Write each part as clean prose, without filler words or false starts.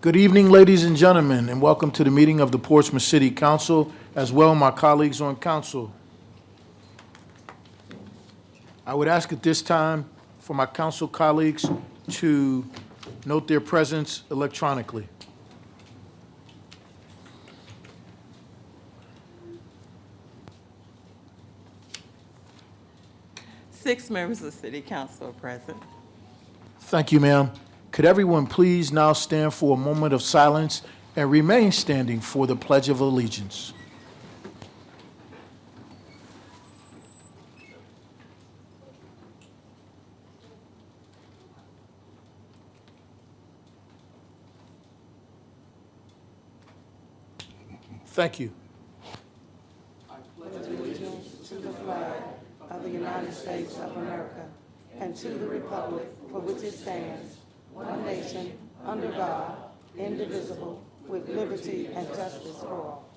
Good evening, ladies and gentlemen, and welcome to the meeting of the Portsmouth City Council, as well my colleagues on council. I would ask at this time for my council colleagues to note their presence electronically. Six members of City Council are present. Thank you, ma'am. Could everyone please now stand for a moment of silence and remain standing for the Pledge of Allegiance? Thank you. To the flag of the United States of America and to the republic for which it stands, one nation, under God, indivisible, with liberty and justice for all.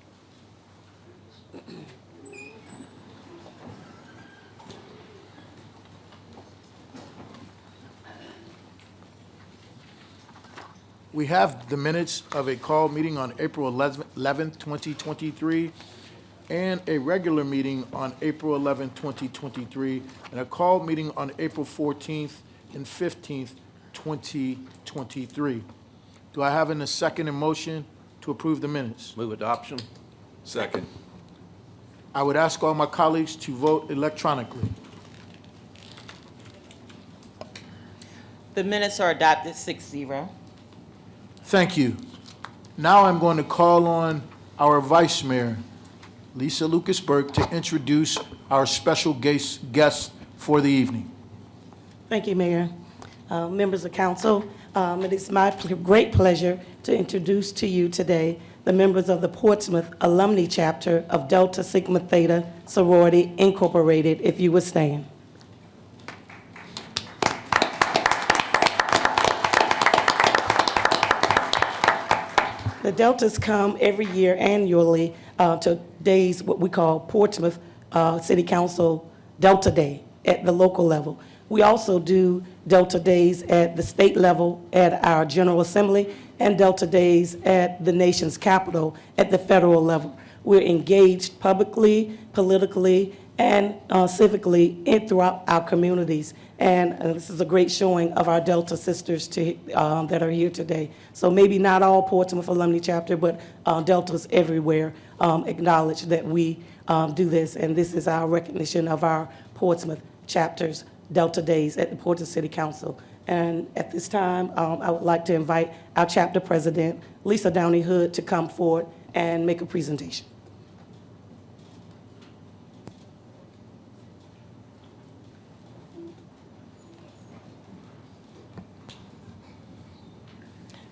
We have the minutes of a call meeting on April 11th, 2023, and a regular meeting on April 11th, 2023, and a call meeting on April 14th and 15th, 2023. Do I have a second and motion to approve the minutes? Move adoption. Second. I would ask all my colleagues to vote electronically. The minutes are adopted 6-0. Thank you. Now I'm going to call on our Vice Mayor, Lisa Lucas-Burke, to introduce our special guest for the evening. Thank you, Mayor. Members of council, it is my great pleasure to introduce to you today the members of the Portsmouth Alumni Chapter of Delta Sigma Theta Sorority Incorporated, if you would stand. The Deltas come every year annually to days, what we call Portsmouth City Council Delta Day at the local level. We also do Delta Days at the state level at our General Assembly and Delta Days at the nation's capital at the federal level. We're engaged publicly, politically, and civically throughout our communities. And this is a great showing of our Delta sisters that are here today. So maybe not all Portsmouth Alumni Chapter, but Deltas everywhere acknowledge that we do this. And this is our recognition of our Portsmouth chapters Delta Days at the Portsmouth City Council. And at this time, I would like to invite our chapter president, Lisa Downey Hood, to come forward and make a presentation.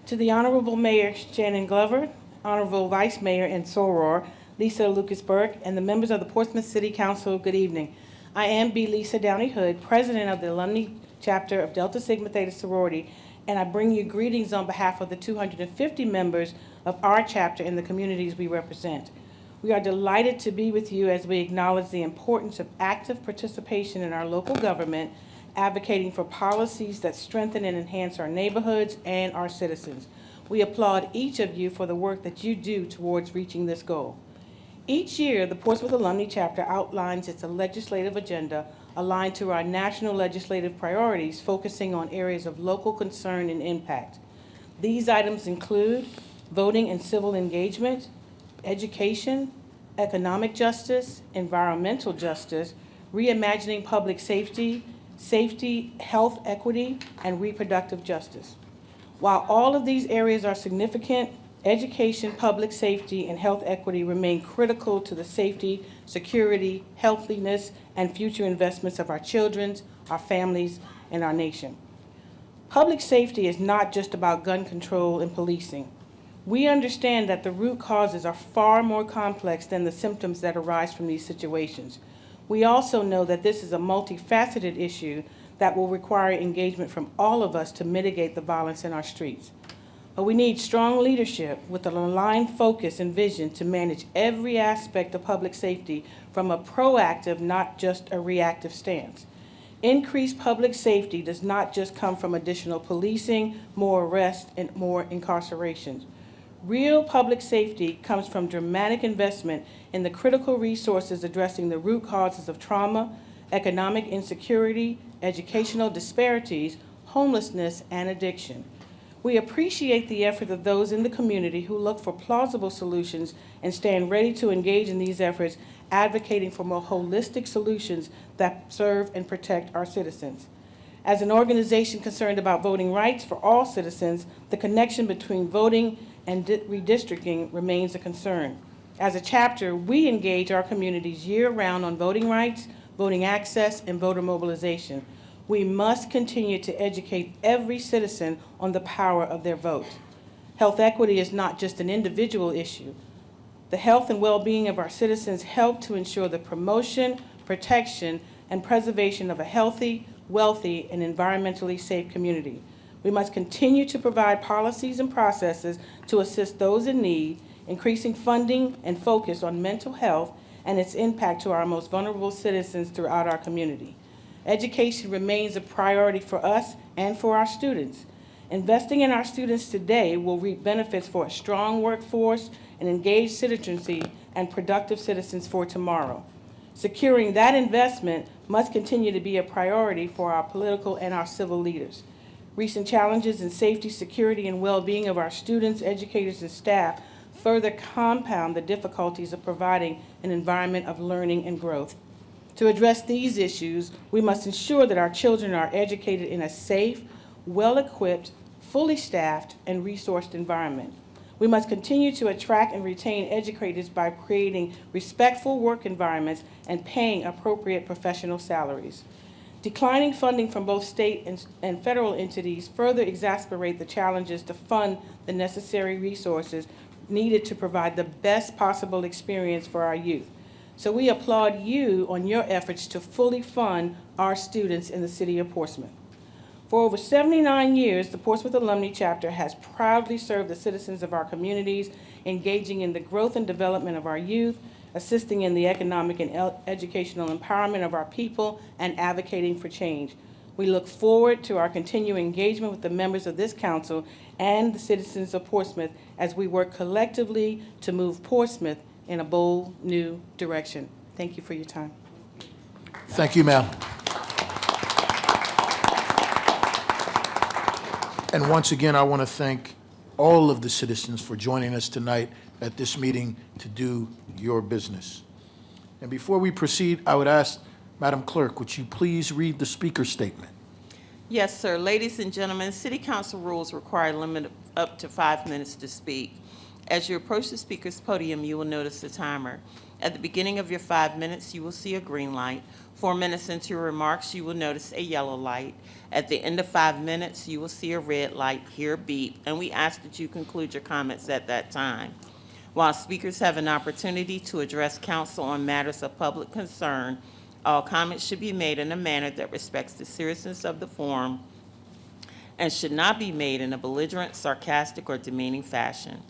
To the Honorable Mayor Shannon Glover, Honorable Vice Mayor and Soror, Lisa Lucas-Burke, and the members of the Portsmouth City Council, good evening. I am B. Lisa Downey Hood, President of the Alumni Chapter of Delta Sigma Theta Sorority, and I bring you greetings on behalf of the 250 members of our chapter in the communities we represent. We are delighted to be with you as we acknowledge the importance of active participation in our local government, advocating for policies that strengthen and enhance our neighborhoods and our citizens. We applaud each of you for the work that you do towards reaching this goal. Each year, the Portsmouth Alumni Chapter outlines its legislative agenda aligned to our national legislative priorities, focusing on areas of local concern and impact. These items include voting and civil engagement, education, economic justice, environmental justice, reimagining public safety, health equity, and reproductive justice. While all of these areas are significant, education, public safety, and health equity remain critical to the safety, security, healthiness, and future investments of our children, our families, and our nation. Public safety is not just about gun control and policing. We understand that the root causes are far more complex than the symptoms that arise from these situations. We also know that this is a multifaceted issue that will require engagement from all of us to mitigate the violence in our streets. But we need strong leadership with an aligned focus and vision to manage every aspect of public safety from a proactive, not just a reactive stance. Increased public safety does not just come from additional policing, more arrests, and more incarcerations. Real public safety comes from dramatic investment in the critical resources addressing the root causes of trauma, economic insecurity, educational disparities, homelessness, and addiction. We appreciate the effort of those in the community who look for plausible solutions and stand ready to engage in these efforts, advocating for more holistic solutions that serve and protect our citizens. As an organization concerned about voting rights for all citizens, the connection between voting and redistricting remains a concern. As a chapter, we engage our communities year-round on voting rights, voting access, and voter mobilization. We must continue to educate every citizen on the power of their vote. Health equity is not just an individual issue. The health and well-being of our citizens help to ensure the promotion, protection, and preservation of a healthy, wealthy, and environmentally safe community. We must continue to provide policies and processes to assist those in need, increasing funding and focus on mental health and its impact to our most vulnerable citizens throughout our community. Education remains a priority for us and for our students. Investing in our students today will reap benefits for a strong workforce, an engaged citizenry, and productive citizens for tomorrow. Securing that investment must continue to be a priority for our political and our civil leaders. Recent challenges in safety, security, and well-being of our students, educators, and staff further compound the difficulties of providing an environment of learning and growth. To address these issues, we must ensure that our children are educated in a safe, well-equipped, fully staffed, and resourced environment. We must continue to attract and retain educators by creating respectful work environments and paying appropriate professional salaries. Declining funding from both state and federal entities further exacerbate the challenges to fund the necessary resources needed to provide the best possible experience for our youth. So we applaud you on your efforts to fully fund our students in the city of Portsmouth. For over 79 years, the Portsmouth Alumni Chapter has proudly served the citizens of our communities, engaging in the growth and development of our youth, assisting in the economic and educational empowerment of our people, and advocating for change. We look forward to our continued engagement with the members of this council and the citizens of Portsmouth as we work collectively to move Portsmouth in a bold, new direction. Thank you for your time. Thank you, ma'am. And once again, I want to thank all of the citizens for joining us tonight at this meeting to do your business. And before we proceed, I would ask, Madam Clerk, would you please read the speaker statement? Yes, sir. Ladies and gentlemen, City Council rules require a limit of up to 5 minutes to speak. As you approach the speaker's podium, you will notice the timer. At the beginning of your 5 minutes, you will see a green light. 4 minutes into your remarks, you will notice a yellow light. At the end of 5 minutes, you will see a red light, hear a beep, and we ask that you conclude your comments at that time. While speakers have an opportunity to address council on matters of public concern, all comments should be made in a manner that respects the seriousness of the forum and should not be made in a belligerent, sarcastic, or demeaning fashion.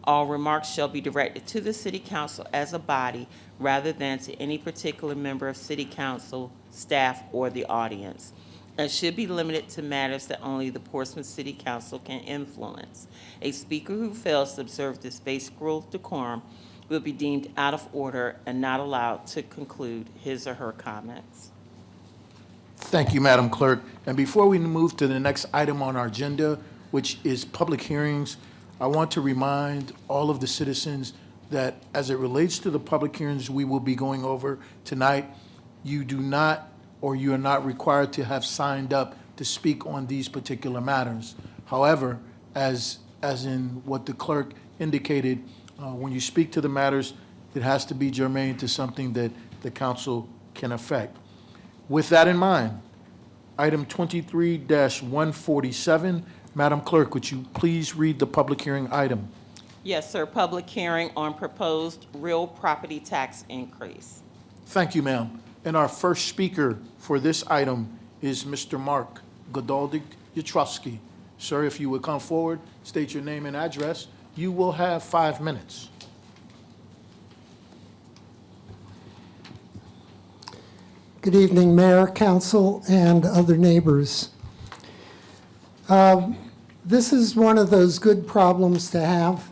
All remarks shall be directed to the City Council as a body rather than to any particular member of City Council, staff, or the audience, and should be limited to matters that only the Portsmouth City Council can influence. A speaker who fails to observe this basic rule of decorum will be deemed out of order and not allowed to conclude his or her comments. Thank you, Madam Clerk. And before we move to the next item on our agenda, which is public hearings, I want to remind all of the citizens that as it relates to the public hearings we will be going over tonight, you do not, or you are not required to have signed up to speak on these particular matters. However, as in what the clerk indicated, when you speak to the matters, it has to be germane to something that the council can affect. With that in mind, item 23-147, Madam Clerk, would you please read the public hearing item? Yes, sir. Public hearing on proposed real property tax increase. Thank you, ma'am. And our first speaker for this item is Mr. Mark Godaldig-Yatrovsky. Sir, if you would come forward, state your name and address. You will have 5 minutes. Good Good evening, Mayor, Council, and other neighbors. This is one of those good problems to have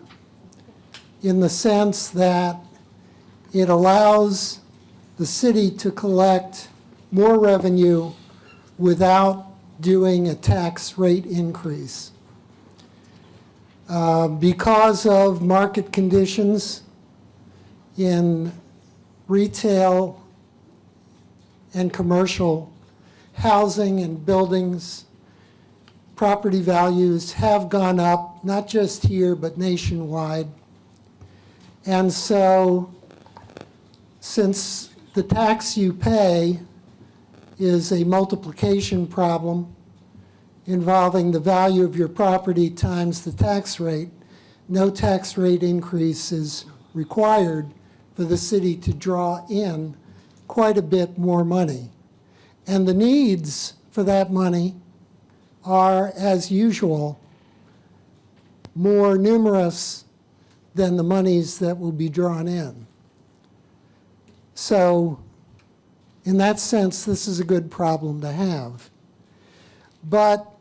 in the sense that it allows the city to collect more revenue without doing a tax rate increase. Because of market conditions in retail and commercial housing and buildings, property values have gone up, not just here, but nationwide. And so, since the tax you pay is a multiplication problem involving the value of your property times the tax rate, no tax rate increase is required for the city to draw in quite a bit more money. And the needs for that money are, as usual, more numerous than the monies that will be drawn in. So, in that sense, this is a good problem to have. But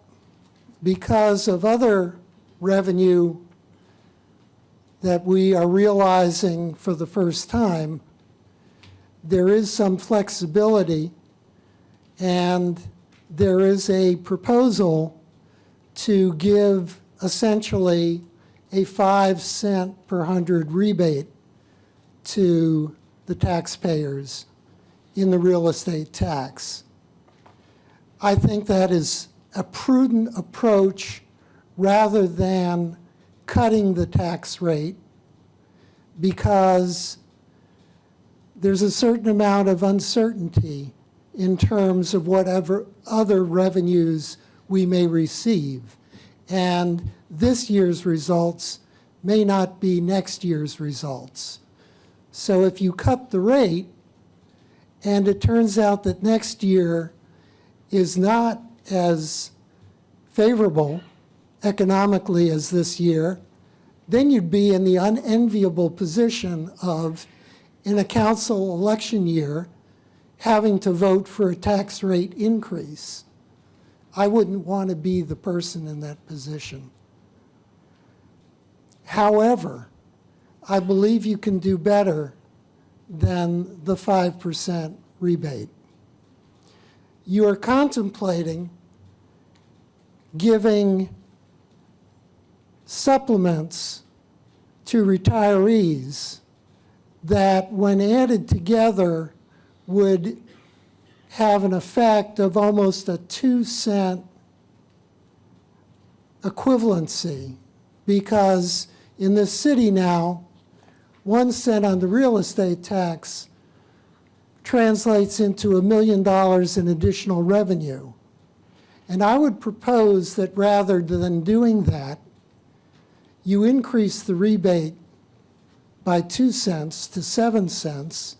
because of other revenue that we are realizing for the first time, there is some flexibility, and there is a proposal to give essentially a 5-cent per hundred rebate to the taxpayers in the real estate tax. I think that is a prudent approach rather than cutting the tax rate, because there's a certain amount of uncertainty in terms of whatever other revenues we may receive. And this year's results may not be next year's results. So if you cut the rate, and it turns out that next year is not as favorable economically as this year, then you'd be in the unenviable position of, in a council election year, having to vote for a tax rate increase. I wouldn't want to be the person in that position. However, I believe you can do better than the 5% rebate. You are contemplating giving supplements to retirees that, when added together, would have an effect of almost a 2-cent equivalency, because in this city now, 1 cent on the real estate tax translates into $1 million in additional revenue. And I would propose that rather than doing that, you increase the rebate by 2 cents to 7 cents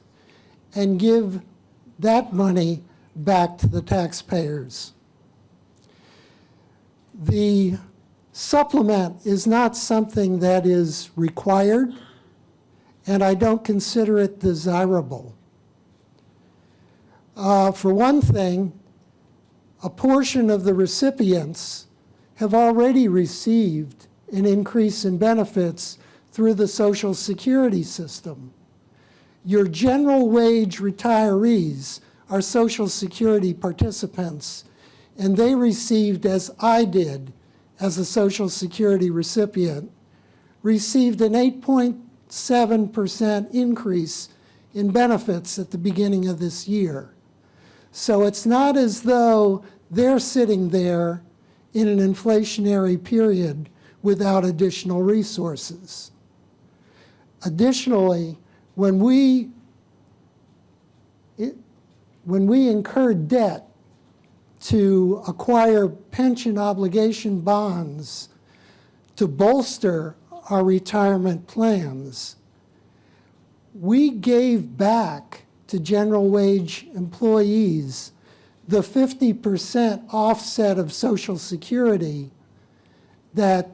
and give that money back to the taxpayers. The supplement is not something that is required, and I don't consider it desirable. For one thing, a portion of the recipients have already received an increase in benefits through the Social Security system. Your general wage retirees are Social Security participants, and they received, as I did as a Social Security recipient, received an 8.7% increase in benefits at the beginning of this year. So it's not as though they're sitting there in an inflationary period without additional resources. Additionally, when we incur debt to acquire pension obligation bonds to bolster our retirement plans, we gave back to general wage employees the 50% offset of Social Security that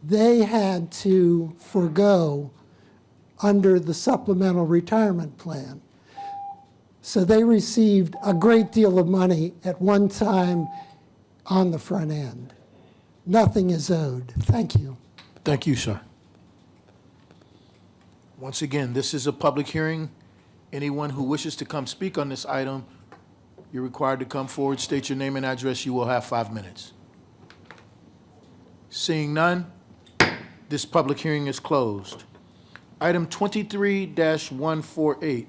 they had to forego under the supplemental retirement plan. So they received a great deal of money at one time on the front end. Nothing is owed. Thank you. Thank you, sir. Once again, this is a public hearing. Anyone who wishes to come speak on this item, you're required to come forward, state your name and address. You will have 5 minutes. Seeing none, this public hearing is closed. Item 23-148.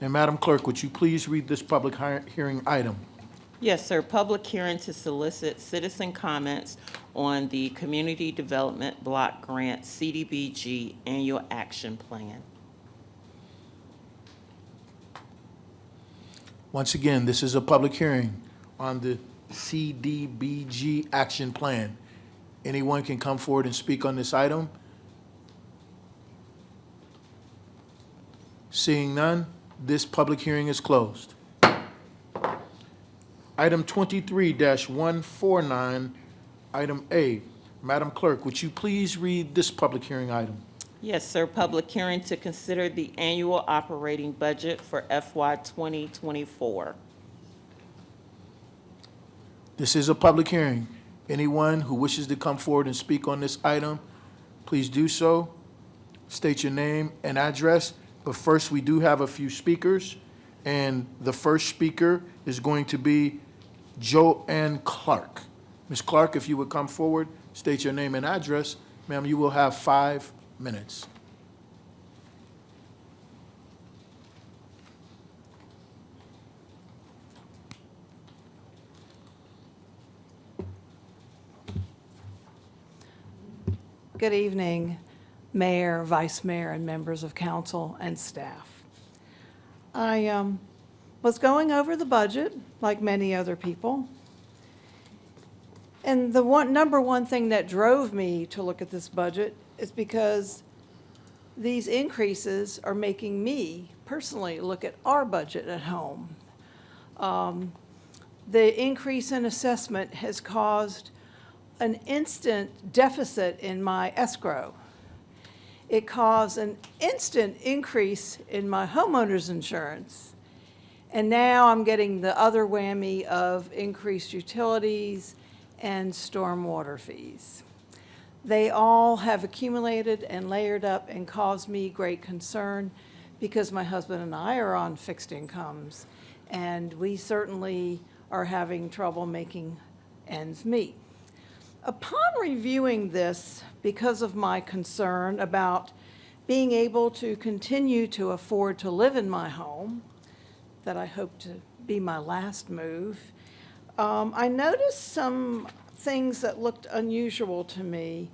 Now, Madam Clerk, would you please read this public hearing item? Yes, sir. Public hearing to solicit citizen comments on the Community Development Block Grant CDBG Annual Action Plan. Once again, this is a public hearing on the CDBG Action Plan. Anyone can come forward and speak on this item? Seeing none, this public hearing is closed. Item 23-149, item A. Madam Clerk, would you please read this public hearing item? Yes, sir. Public hearing to consider the annual operating budget for FY 2024. This is a public hearing. Anyone who wishes to come forward and speak on this item, please do so. State your name and address. But first, we do have a few speakers, and the first speaker is going to be Joanne Clark. Ms. Clark, if you would come forward, state your name and address. Ma'am, you will have 5 minutes. Good evening, Mayor, Vice Mayor, and members of council and staff. I was going over the budget, like many other people, and the number one thing that drove me to look at this budget is because these increases are making me personally look at our budget at home. The increase in assessment has caused an instant deficit in my escrow. It caused an instant increase in my homeowner's insurance. And now I'm getting the other whammy of increased utilities and stormwater fees. They all have accumulated and layered up and caused me great concern because my husband and I are on fixed incomes, and we certainly are having trouble making ends meet. Upon reviewing this, because of my concern about being able to continue to afford to live in my home, that I hope to be my last move, I noticed some things that looked unusual to me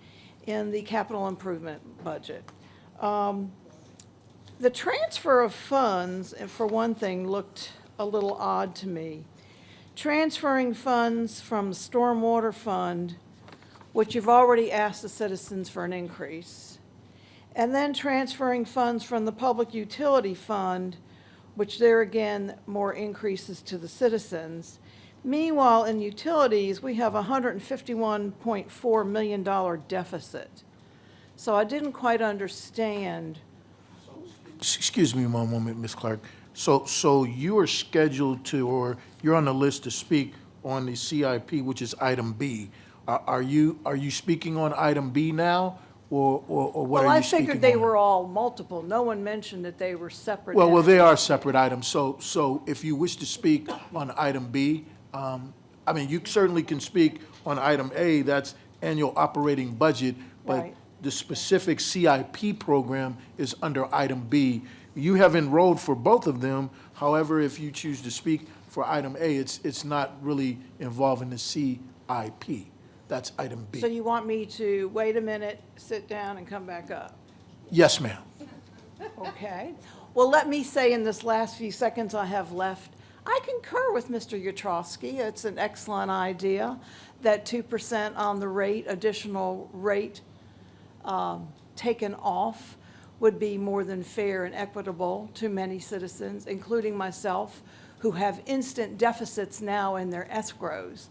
in the capital improvement budget. The transfer of funds, for one thing, looked a little odd to me. Transferring funds from stormwater fund, which you've already asked the citizens for an increase, and then transferring funds from the public utility fund, which there again, more increases to the citizens. Meanwhile, in utilities, we have a $151.4 million deficit. So I didn't quite understand. Excuse me one moment, Ms. Clark. So you are scheduled to, or you're on the list to speak on the CIP, which is item B. Are you speaking on item B now, or what Well, are I you speaking on? figured they were all multiple. No one mentioned that they were separate. Well, they are separate items. So if you wish to speak on item B, I mean, you certainly can speak on item A, that's annual operating budget, but Right. the specific CIP program is under item B. You have enrolled for both of them. However, if you choose to speak for item A, it's not really involving the CIP. That's item B. So you want me to wait a minute, sit down, and come back up? Yes, ma'am. Okay. Well, let me say in this last few seconds I have left, I concur with Mr. Yatrowski. It's an excellent idea that 2% on the rate, additional rate taken off would be more than fair and equitable to many citizens, including myself, who have instant deficits now in their escrows.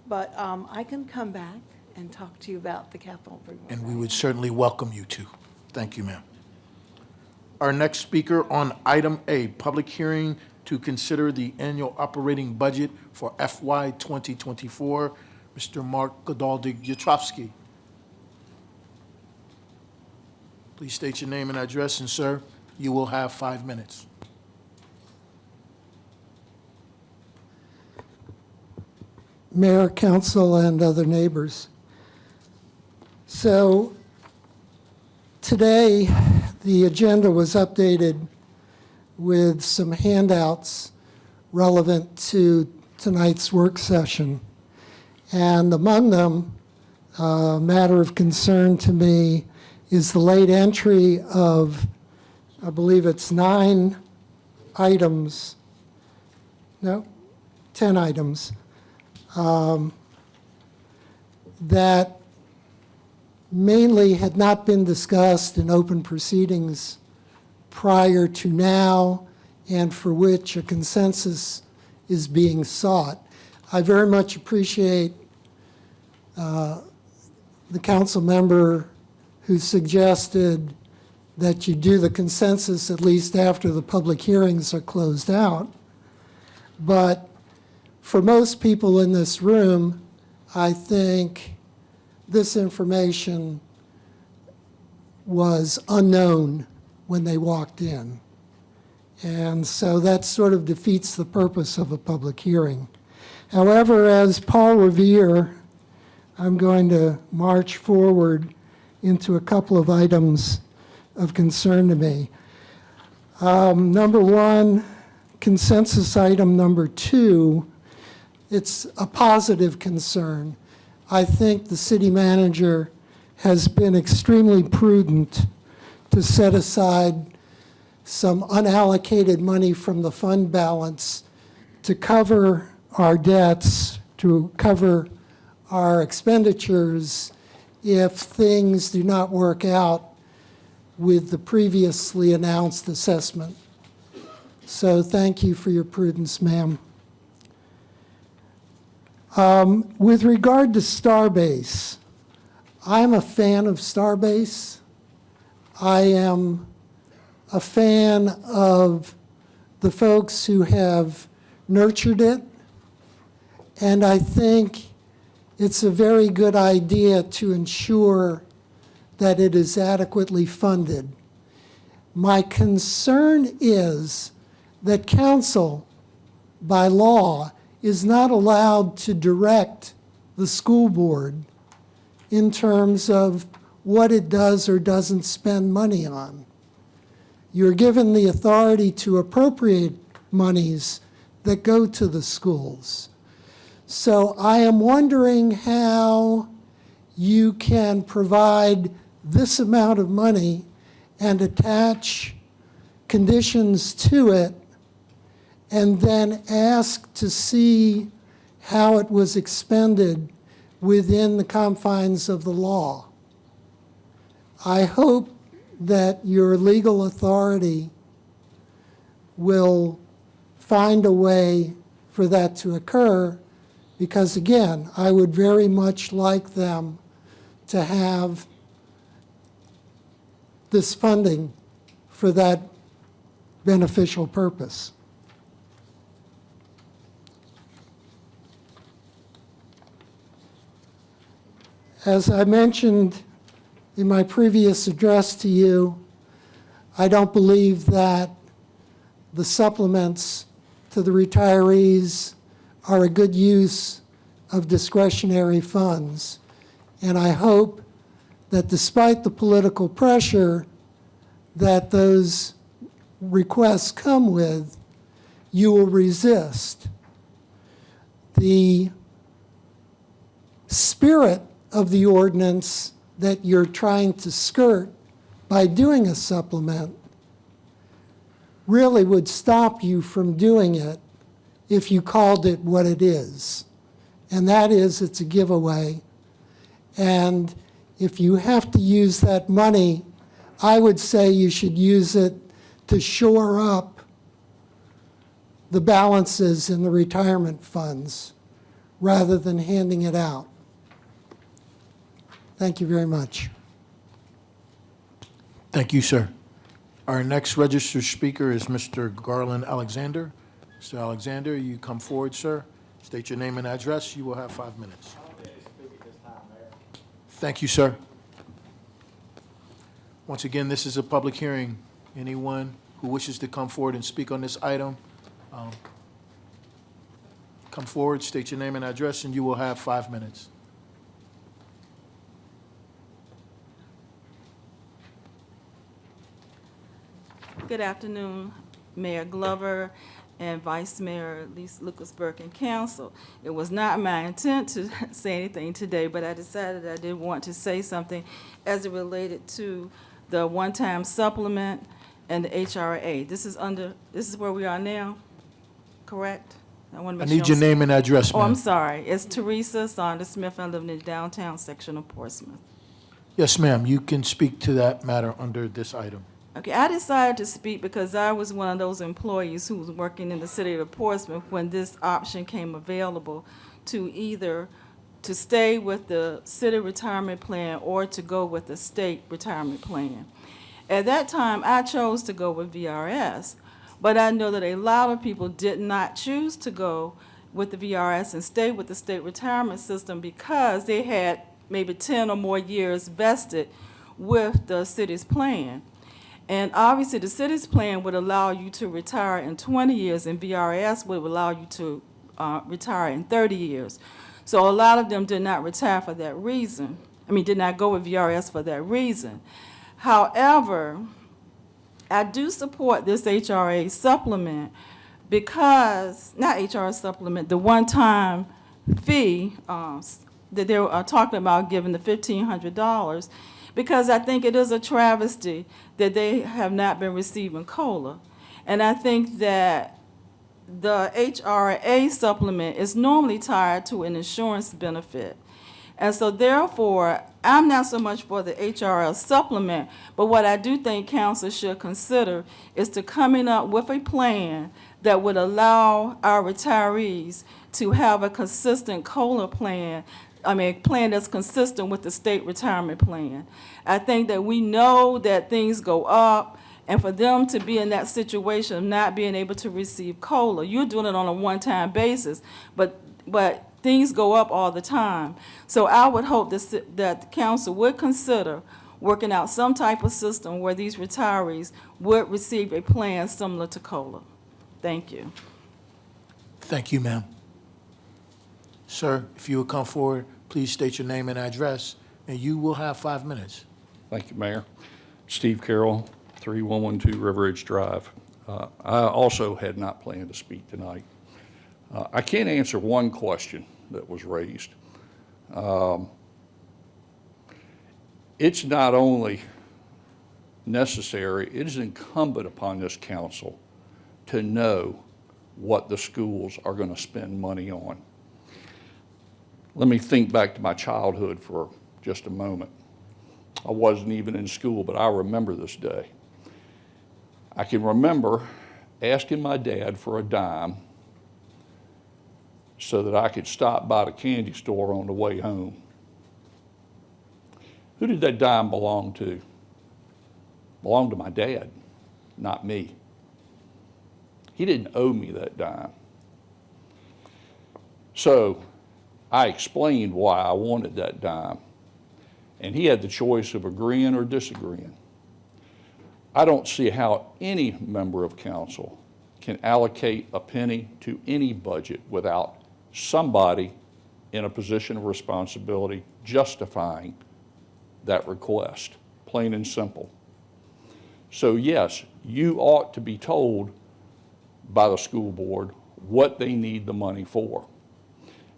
But I can come back and talk to you about the capital improvement. And we would certainly welcome you to. Thank you, ma'am. Our next speaker on item A, public hearing to consider the annual operating budget for FY 2024. Mr. Mark Godaldig-Yatrovsky. Please state your name and address, and sir, you will have 5 minutes. Mayor, council, and other neighbors. So today, the agenda was updated with some handouts relevant to tonight's work session. And among them, a matter of concern to me is the late entry of, I believe it's 9 items, no, 10 items, that mainly had not been discussed in open proceedings prior to now, and for which a consensus is being sought. I very much appreciate the council member who suggested that you do the consensus at least after the public hearings are closed out. But for most people in this room, I think this information was unknown when they walked in. And so that sort of defeats the purpose of a public hearing. However, as Paul Revere, I'm going to march forward into a couple of items of concern to me. Number one, consensus item number 2, it's a positive concern. I think the city manager has been extremely prudent to set aside some unallocated money from the fund balance to cover our debts, to cover our expenditures if things do not work out with the previously announced assessment. So thank you for your prudence, ma'am. With regard to Starbase, I'm a fan of Starbase. I am a fan of the folks who have nurtured it, and I think it's a very good idea to ensure that it is adequately funded. My concern is that council, by law, is not allowed to direct the school board in terms of what it does or doesn't spend money on. You're given the authority to appropriate monies that go to the schools. So I am wondering how you can provide this amount of money and attach conditions to it and then ask to see how it was expended within the confines of the law. I hope that your legal authority will find a way for that to occur, because again, I would very much like them to have this funding for that beneficial purpose. As I mentioned in my previous address to you, I don't believe that the supplements to the retirees are a good use of discretionary funds. And I hope that despite the political pressure that those requests come with, you will resist. The spirit of the ordinance that you're trying to skirt by doing a supplement really would stop you from doing it if you called it what it is. And that is, it's a giveaway. And if you have to use that money, I would say you should use it to shore up the balances in the retirement funds rather than handing it out. Thank you very much. Thank you, sir. Our next registered speaker is Mr. Garland Alexander. Mr. Alexander, you come forward, sir. State your name and address. You will have 5 minutes. Thank you, sir. Once again, this is a public hearing. Anyone who wishes to come forward and speak on this item, come forward, state your name and address, and you will have 5 minutes. Good afternoon, Mayor Glover and Vice Mayor Lisa Lucas-Burke and Council. It was not my intent to say anything today, but I decided I did want to say something as it related to the one-time supplement and the HRA. This is where we are now, correct? I want to I make sure. need your name and address, Oh, I'm ma'am. sorry. It's Teresa Saunders Smith. I live in the downtown section of Portsmouth. Yes, ma'am, you can speak to that matter under this item. Okay, I decided to speak because I was one of those employees who was working in the city of Portsmouth when this option came available to either to stay with the city retirement plan or to go with the state retirement plan. At that time, I chose to go with VRS, but I know that a lot of people did not choose to go with the VRS and stay with the state retirement system because they had maybe 10 or more years vested with the city's plan. And obviously, the city's plan would allow you to retire in 20 years, and VRS would allow you to retire in 30 years. So a lot of them did not retire for that reason. Did not go with VRS for that reason. However, I do support this HRA supplement because, not HRA supplement, the one-time fee that they were talking about giving the $1,500, because I think it is a travesty that they have not been receiving COLA. And I think that the HRA supplement is normally tied to an insurance benefit. And so therefore, I'm not so much for the HRA supplement, but what I do think council should consider is to coming up with a plan that would allow our retirees to have a consistent COLA plan, a plan that's consistent with the state retirement plan. I think that we know that things go up, and for them to be in that situation of not being able to receive COLA, you're doing it on a one-time basis, but things go up all the time. So I would hope that the council would consider working out some type of system where these retirees would receive a plan similar to COLA. Thank you. Thank you, ma'am. Sir, if you would come forward, please state your name and address, and you will have 5 minutes. Thank you, Mayor. Steve Carroll, 3112 River Ridge Drive. I also had not planned to speak tonight. I can answer one question that was raised. It's not only necessary, it is incumbent upon this council to know what the schools are going to spend money on. Let me think back to my childhood for just a moment. I wasn't even in school, but I remember this day. I can remember asking my dad for a dime so that I could stop by the candy store on the way home. Who did that dime belong to? It belonged to my dad, not me. He didn't owe me that dime. So I explained why I wanted that dime, and he had the choice of agreeing or disagreeing. I don't see how any member of council can allocate a penny to any budget without somebody in a position of responsibility justifying that request, plain and simple. So yes, you ought to be told by the school board what they need the money for.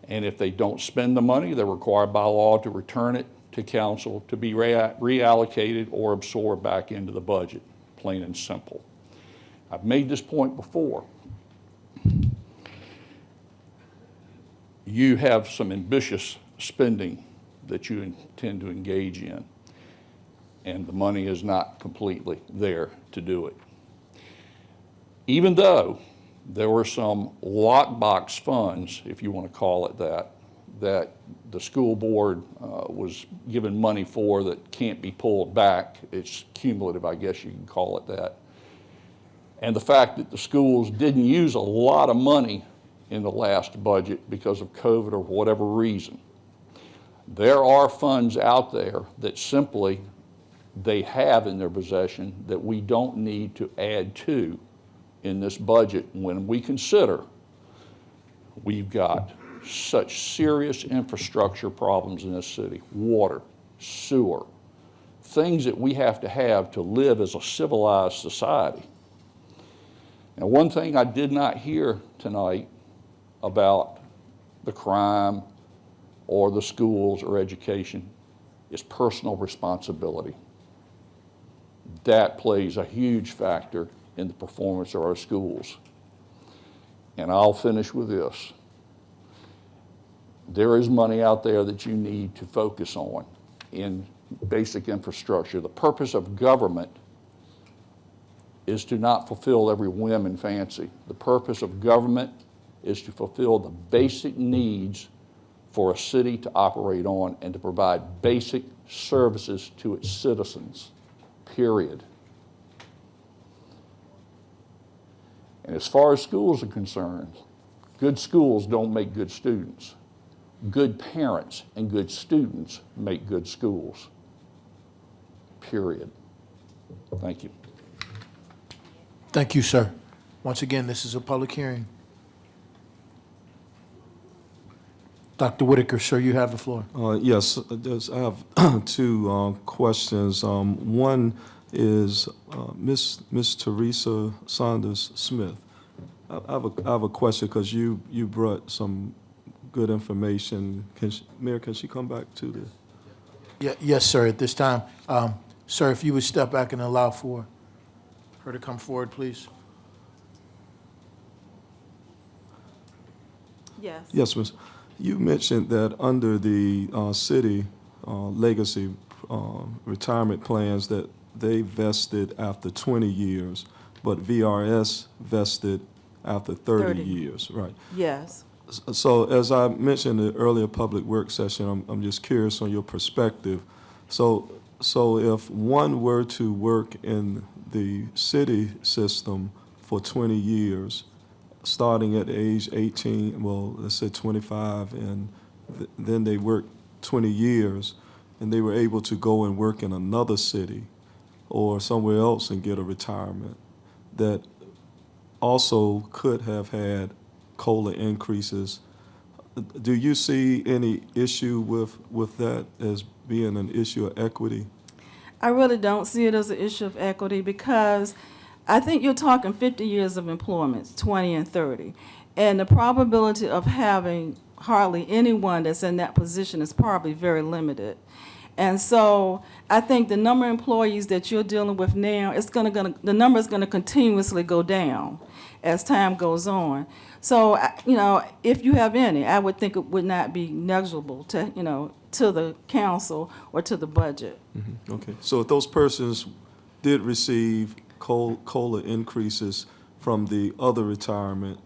And if they don't spend the money, they're required by law to return it to council to be reallocated or absorbed back into the budget, plain and simple. I've made this point before. You have some ambitious spending that you intend to engage in, and the money is not completely there to do it. Even though there were some lockbox funds, if you want to call it that the school board was given money for that can't be pulled back. It's cumulative, I guess you can call it that. and the fact that the schools didn't use a lot of money in the last budget because of COVID or whatever reason. There are funds out there that simply they have in their possession that we don't need to add to in this budget when we consider we've got such serious infrastructure problems in this city: water, sewer, things that we have to live as a civilized society. Now, one thing I did not hear tonight about the crime or the schools or education is personal responsibility. That plays a huge factor in the performance of our schools. And I'll finish with this. There is money out there that you need to focus on in basic infrastructure. The purpose of government is to not fulfill every whim and fancy. The purpose of government is to fulfill the basic needs for a city to operate on and to provide basic services to its citizens, period. And as far as schools are concerned, good schools don't make good students. Good parents and good students make good schools, period. Thank you. Thank you, sir. Once again, this is a public hearing. Dr. Whitaker, sir, you have the floor. Yes, I have two questions. One is Miss Teresa Saunders Smith. I have a question because you brought some good information. Mayor, can she come back to the? Yes, sir, at this time. Sir, if you would step back and allow for her to come forward, please. Yes. Yes, Miss. You mentioned that under the city legacy retirement plans that they vested after 20 years, but VRS vested after 30 years, right? Yes. So as I mentioned in the earlier public work session, I'm just curious on your perspective. So if one were to work in the city system for 20 years, starting at age 18, well, let's say 25, and then they worked 20 years, and they were able to go and work in another city or somewhere else and get a retirement, that also could have had COLA increases. Do you see any issue with that as being an issue of equity? I really don't see it as an issue of equity because I think you're talking 50 years of employment, 20 and 30. And the probability of having hardly anyone that's in that position is probably very limited. And so I think the number of employees that you're dealing with now, the number is going to continuously go down as time goes on. So, if you have any, I would think it would not be negligible to, to the council or to the budget. Mm-hmm. Okay. So if those persons did receive COLA increases from the other retirement,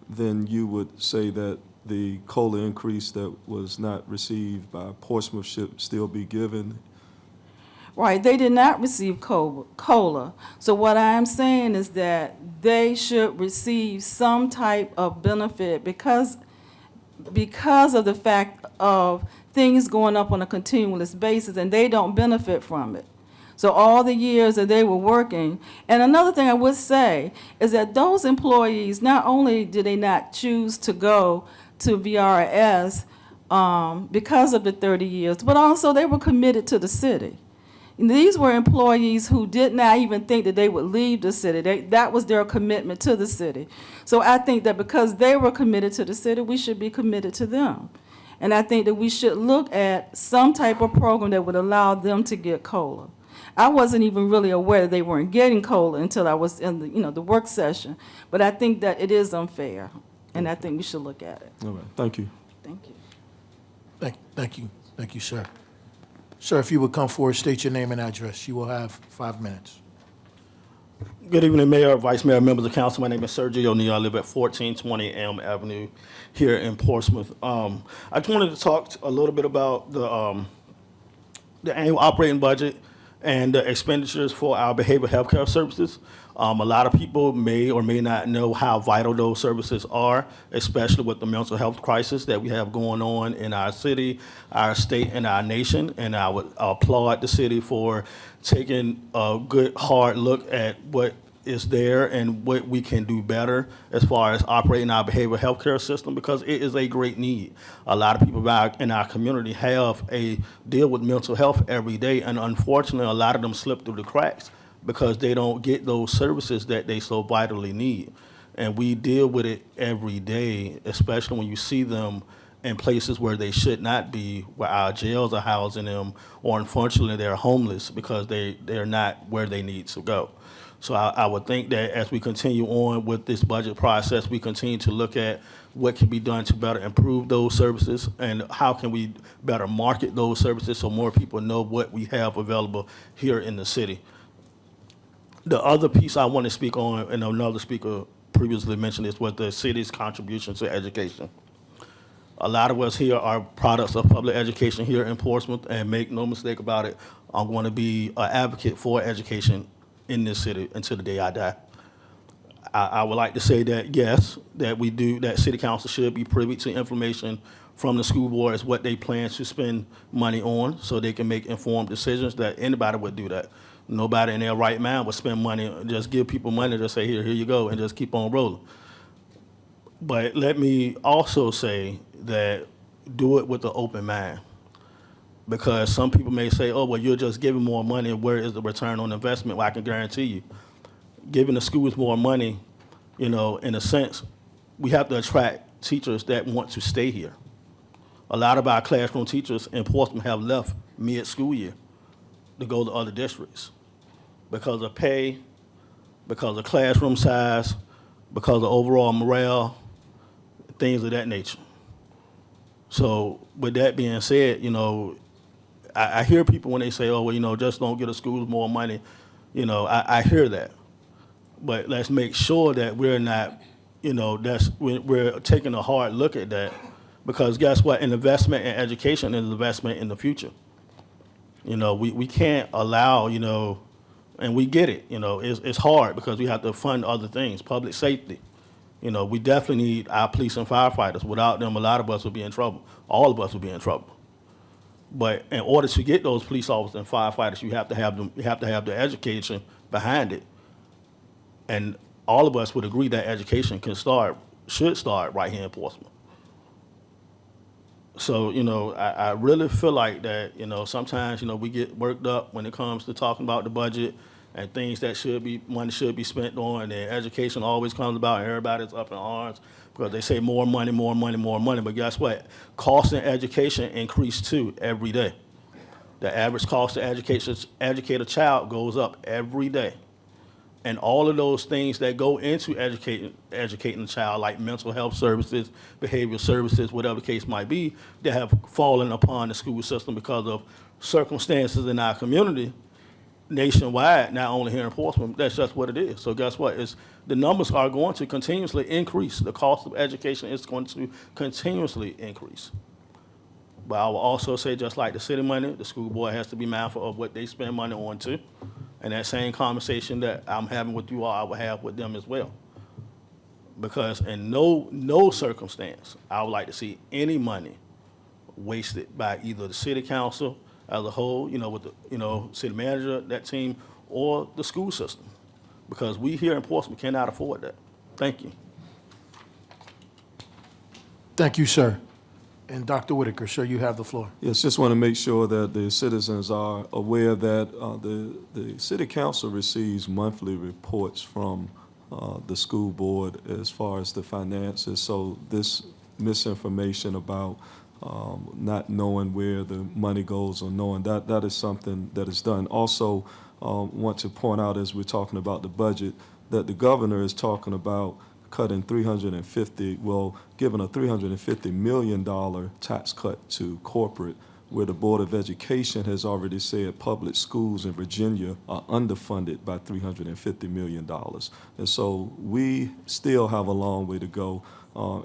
then you would say that the COLA increase that was not received by Portsmouth should still be given? Right, they did not receive COLA. So what I'm saying is that they should receive some type of benefit because of the fact of things going up on a continuous basis, and they don't benefit from it. So all the years that they were working. And another thing I would say is that those employees, not only did they not choose to go to VRS because of the 30 years, but also they were committed to the city. And these were employees who did not even think that they would leave the city. That was their commitment to the city. So I think that because they were committed to the city, we should be committed to them. And I think that we should look at some type of program that would allow them to get COLA. I wasn't even really aware that they weren't getting COLA until I was in the, the work session. But I think that it is unfair, and I think we should look at it. All right, thank you. Thank you. Thank you, sir. Sir, if you would come forward, state your name and address. You will have 5 minutes. Good evening, Mayor, Vice Mayor, members of council. My name is Sergio O'Neill. I live at 1420 Elm Avenue here in Portsmouth. I just wanted to talk a little bit about the annual operating budget and the expenditures for our behavioral health care services. A lot of people may or may not know how vital those services are, especially with the mental health crisis that we have going on in our city, our state, and our nation. And I would applaud the city for taking a good, hard look at what is there and what we can do better as far as operating our behavioral health care system, because it is a great need. A lot of people in our community have a deal with mental health every day, and unfortunately, a lot of them slip through the cracks because they don't get those services that they so vitally need. And we deal with it every day, especially when you see them in places where they should not be, where our jails are housing them, or unfortunately, they're homeless because they're not where they need to go. So I would think that as we continue on with this budget process, we continue to look at what can be done to better improve those services and how can we better market those services so more people know what we have available here in the city. The other piece I want to speak on, and another speaker previously mentioned this, was the city's contribution to education. A lot of us here are products of public education here in Portsmouth, and make no mistake about it, I'm going to be an advocate for education in this city until the day I die. I would like to say that, yes, that city council should be privy to information from the school board as what they plan to spend money on, so they can make informed decisions. That anybody would do that. Nobody in their right mind would spend money, just give people money to say, here you go, and just keep on rolling. But let me also say that do it with an open mind. Because some people may say, oh, well, you're just giving more money, where is the return on investment? Well, I can guarantee you, giving the schools more money, in a sense, we have to attract teachers that want to stay here. A lot of our classroom teachers in Portsmouth have left mid-school year to go to other districts because of pay, because of classroom size, because of overall morale, things of that nature. So with that being said, I hear people when they say, oh, well, just don't give the schools more money. I hear that. But let's make sure that we're not, we're taking a hard look at that, because guess what? An investment in education is an investment in the future. We can't allow, and we get it, it's hard because we have to fund other things, public safety. We definitely need our police and firefighters. Without them, a lot of us would be in trouble. All of us would be in trouble. But in order to get those police officers and firefighters, you have to have them. You have to have the education behind it. And all of us would agree that education should start right here in Portsmouth. So I really feel like that. Sometimes we get worked up when it comes to talking about the budget and things that money should be spent on. And education always comes about, and everybody's up in arms because they say more money, more money, more money. But guess what? Costs in education increase too every day. The average cost to educate a child goes up every day. And all of those things that go into educating a child, like mental health services, behavioral services, whatever the case might be, that have fallen upon the school system because of circumstances in our community nationwide, not only here in Portsmouth. That's just what it is. So guess what? The numbers are going to continuously increase. The cost of education is going to continuously increase. But I will also say, just like the city money, the school board has to be mindful of what they spend money on too. And that same conversation that I'm having with you all, I will have with them as well. Because in no circumstance, I would like to see any money wasted by either the city council as a whole, with the, city manager, that team, or the school system. Because we here in Portsmouth cannot afford that. Thank you. Thank you, sir. And Dr. Whitaker, sir, you have the floor. Yes, just want to make sure that the citizens are aware that the city council receives monthly reports from the school board as far as the finances. So this misinformation about not knowing where the money goes or knowing that is something that is done. Also, want to point out as we're talking about the budget that the governor is talking about giving a $350 million tax cut to corporate, where the Board of Education has already said public schools in Virginia are underfunded by $350 million. And so we still have a long way to go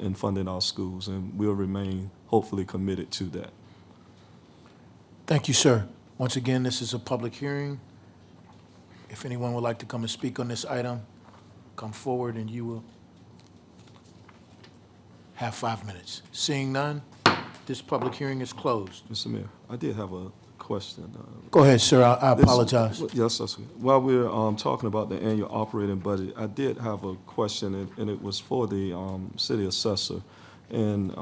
in funding our schools, and we'll remain hopefully committed to that. Thank you, sir. Once again, this is a public hearing. If anyone would like to come and speak on this item, come forward and you will have 5 minutes. Seeing none, this public hearing is closed. Mr. Mayor, I did have a question. Go ahead, sir. I This- apologize. Yes, that's good. While we're talking about the annual operating budget, I did have a question, and it was for the city assessor. And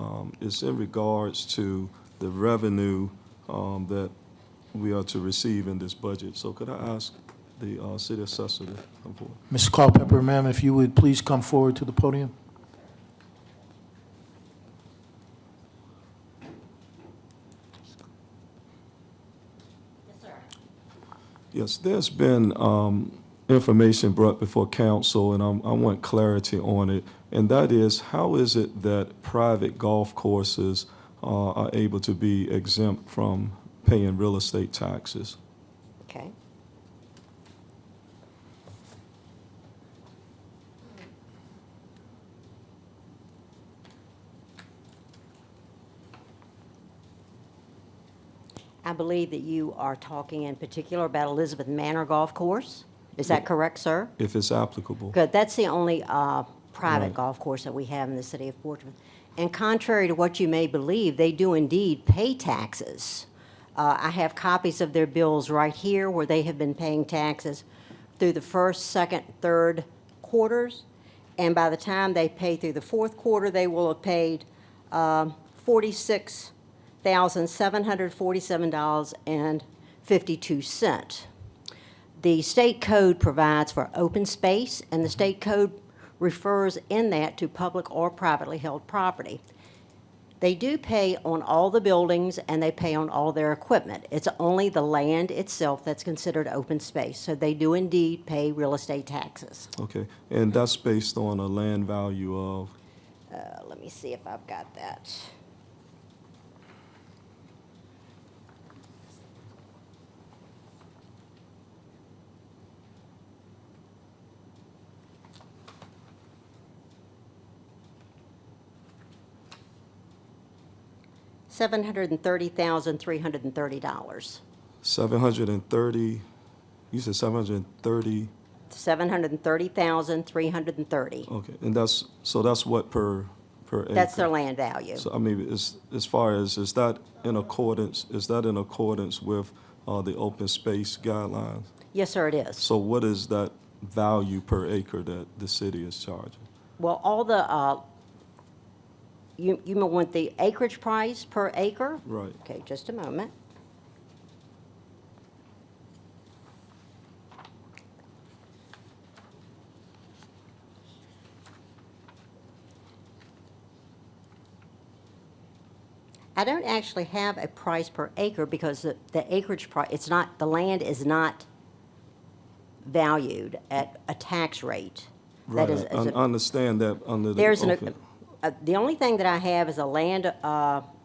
it's in regards to the revenue that we are to receive in this budget. So could I ask the city assessor to come forward? Ms. Culpepper, ma'am, if you would please come forward to the podium. Yes, there's been information brought before council, and I want clarity on it. And that is, how is it that private golf courses are able to be exempt from paying real estate taxes? Okay. I believe that you are talking in particular about Elizabeth Manor Golf Course. Is that correct, sir? If it's applicable. Good. That's the only private Right. golf course that we have in the city of Portsmouth. And contrary to what you may believe, they do indeed pay taxes. I have copies of their bills right here where they have been paying taxes through the first, second, third quarters. And by the time they pay through the fourth quarter, they will have paid $46,747.52. The state code provides for open space, and the state code refers in that to public or privately held property. They do pay on all the buildings, and they pay on all their equipment. It's only the land itself that's considered open space. So they do indeed pay real estate taxes. Okay, and that's based on a land value of, Let me see if I've got that. $730,330. 730, you said 730, $730,330. okay, and that's what per acre? That's their land value. So, I mean, as far as, is that in accordance with the open space guidelines? Yes, sir, it is. So what is that value per acre that the city is charging? Well, all the, you want the acreage price per acre? Right. Okay, just a moment. I don't actually have a price per acre because the acreage price, it's not, the land is not valued at a tax rate. Right, That is, I understand that under the there's open. the only thing that I have is a land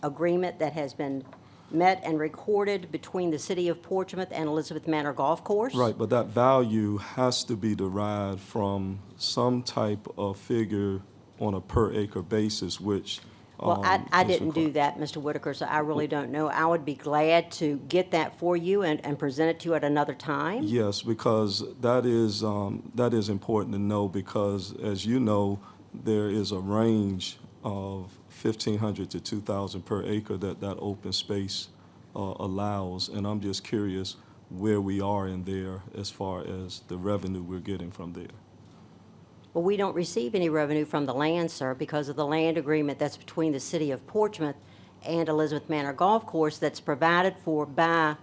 agreement that has been met and recorded between the city of Portsmouth and Elizabeth Manor Golf Course. Right, but that value has to be derived from some type of figure on a per acre basis, which Well, I is didn't do required. that, Mr. Whitaker, so I really don't know. I would be glad to get that for you and present it to you at another time. Yes, because that is important to know, because as you know, there is a range of 1,500 to 2,000 per acre that open space allows, and I'm just curious where we are in there as far as the revenue we're getting from there. Well, we don't receive any revenue from the land, sir, because of the land agreement that's between the city of Portsmouth and Elizabeth Manor Golf Course that's provided for by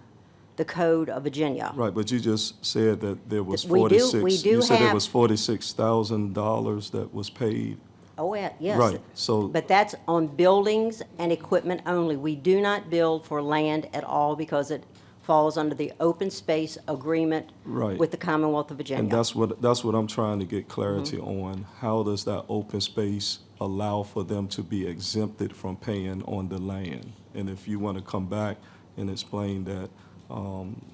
the Code of Virginia. Right, but you just said that there was We do- 46. we do You said there have- was $46,000 that was paid. Oh, yes. Right, so- But that's on buildings and equipment only. We do not build for land at all because it falls under the open space agreement Right. with the Commonwealth of Virginia. And that's what I'm trying to get clarity Mm-hmm. on. How does that open space allow for them to be exempted from paying on the land? And if you want to come back and explain that,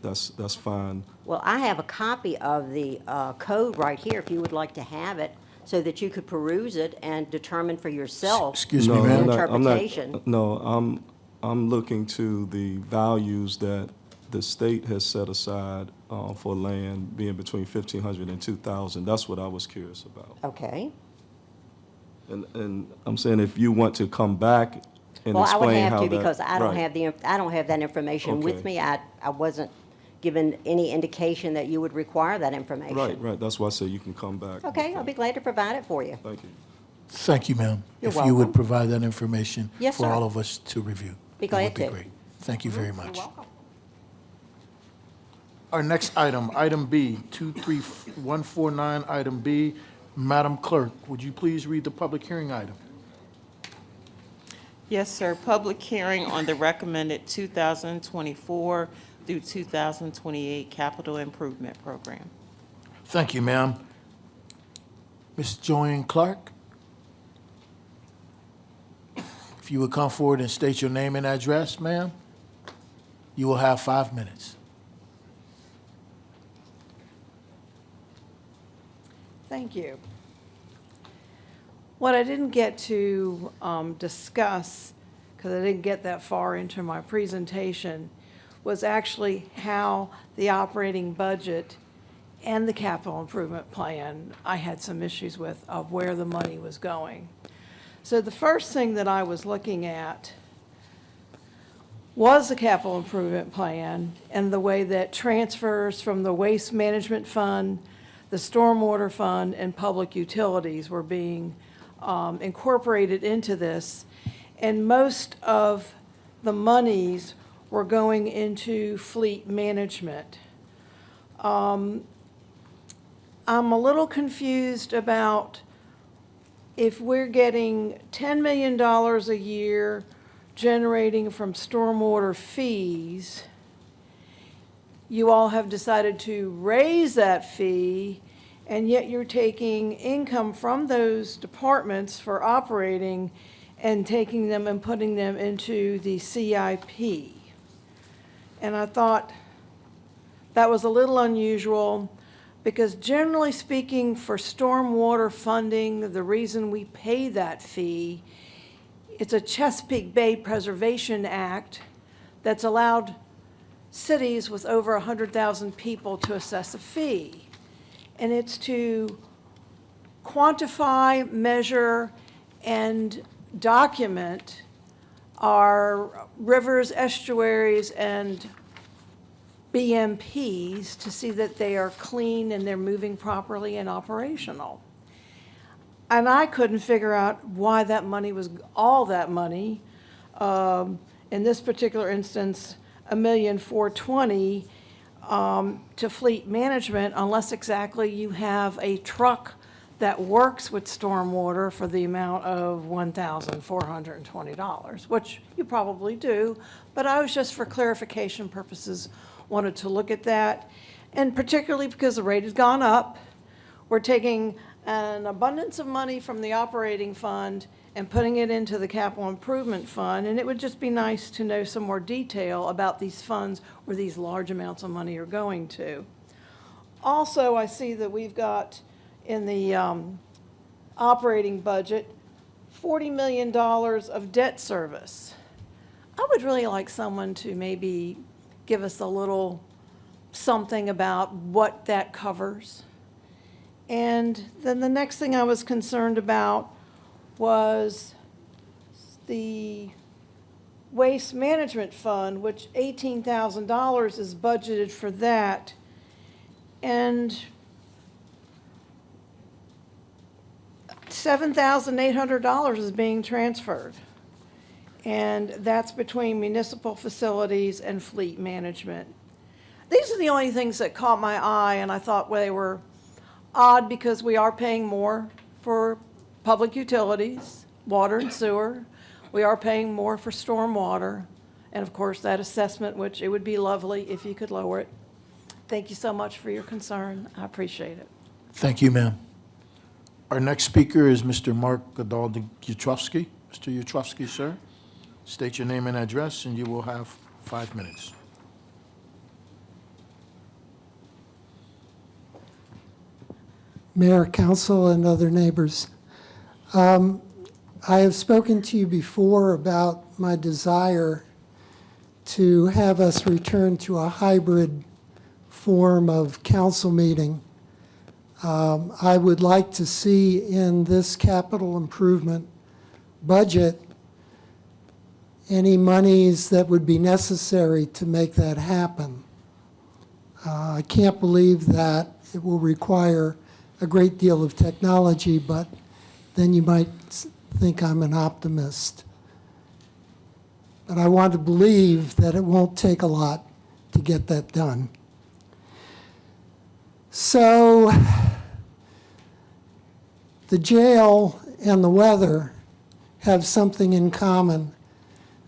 that's fine. Well, I have a copy of the code right here, if you would like to have it, so that you could peruse it and determine for yourself. Excuse me, No, ma'am. I'm not- Interpretation. No, I'm looking to the values that the state has set aside for land being between 1,500 and 2,000. That's what I was curious about. Okay. And I'm saying if you want to come back and Well, I would explain have how to that. because I don't right. have I don't have that information with Okay. me. I wasn't given any indication that you would require that information. Right, that's why I say you can come back. Okay, I'll be glad to provide it for you. Thank you. Thank you, ma'am. You're If you would welcome. provide that information Yes, for sir. all of us to review. Be That glad would be to. great. Thank you very You're much. welcome. Our next item, item B, 23149, item B. Madam Clerk, would you please read the public hearing item? Yes, sir. Public hearing on the recommended 2024 through 2028 capital improvement program. Thank you, ma'am. Ms. Joanne Clark? If you would come forward and state your name and address, ma'am, you will have 5 minutes. Thank you. What I didn't get to discuss, because I didn't get that far into my presentation, was actually how the operating budget and the capital improvement plan, I had some issues with, of where the money was going. So the first thing that I was looking at was the capital improvement plan and the way that transfers from the waste management fund, the stormwater fund, and public utilities were being incorporated into this. And most of the monies were going into fleet management. I'm a little confused about if we're getting $10 million a year generating from stormwater fees, you all have decided to raise that fee, and yet you're taking income from those departments for operating and taking them and putting them into the CIP. And I thought that was a little unusual, because generally speaking, for stormwater funding, the reason we pay that fee, it's a Chesapeake Bay Preservation Act that's allowed cities with over 100,000 people to assess a fee. And it's to quantify, measure, and document our rivers, estuaries, and BMPs to see that they are clean and they're moving properly and operational. And I couldn't figure out why that money was, all that money, in this particular instance, $1,420,000 to fleet management, unless exactly you have a truck that works with stormwater for the amount of $1,420, which you probably do. But I was just, for clarification purposes, wanted to look at that. And particularly because the rate has gone up, we're taking an abundance of money from the operating fund and putting it into the capital improvement fund. And it would just be nice to know some more detail about these funds where these large amounts of money are going to. Also, I see that we've got in the operating budget $40 million of debt service. I would really like someone to maybe give us a little something about what that covers. And then the next thing I was concerned about was the waste management fund, which $18,000 is budgeted for that. And $7,800 is being transferred. And that's between municipal facilities and fleet management. These are the only things that caught my eye, and I thought they were odd because we are paying more for public utilities, water and sewer. We are paying more for stormwater. And of course, that assessment, which it would be lovely if you could lower it. Thank you so much for your concern. I appreciate it. Thank you, ma'am. Our next speaker is Mr. Mark Godal-Yutrovsky. Mr. Yutrovsky, sir, state your name and address, and you will have 5 minutes. Mayor, council, and other neighbors. I have spoken to you before about my desire to have us return to a hybrid form of council meeting. I would like to see in this capital improvement budget any monies that would be necessary to make that happen. I can't believe that it will require a great deal of technology, but then you might think I'm an optimist. But I want to believe that it won't take a lot to get that done. So the jail and the weather have something in common.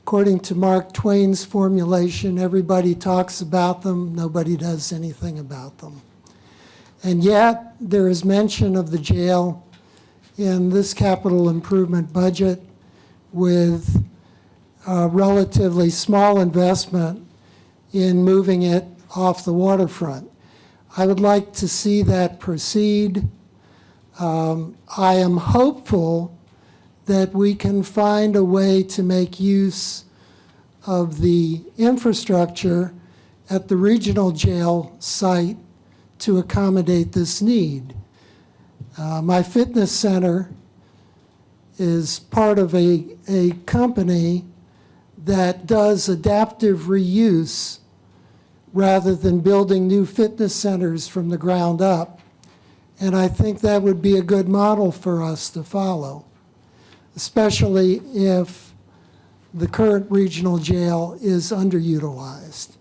According to Mark Twain's formulation, everybody talks about them, nobody does anything about them. And yet, there is mention of the jail in this capital improvement budget with a relatively small investment in moving it off the waterfront. I would like to see that proceed. I am hopeful that we can find a way to make use of the infrastructure at the regional jail site to accommodate this need. My fitness center is part of a company that does adaptive reuse rather than building new fitness centers from the ground up. And I think that would be a good model for us to follow, especially if the current regional jail is underutilized.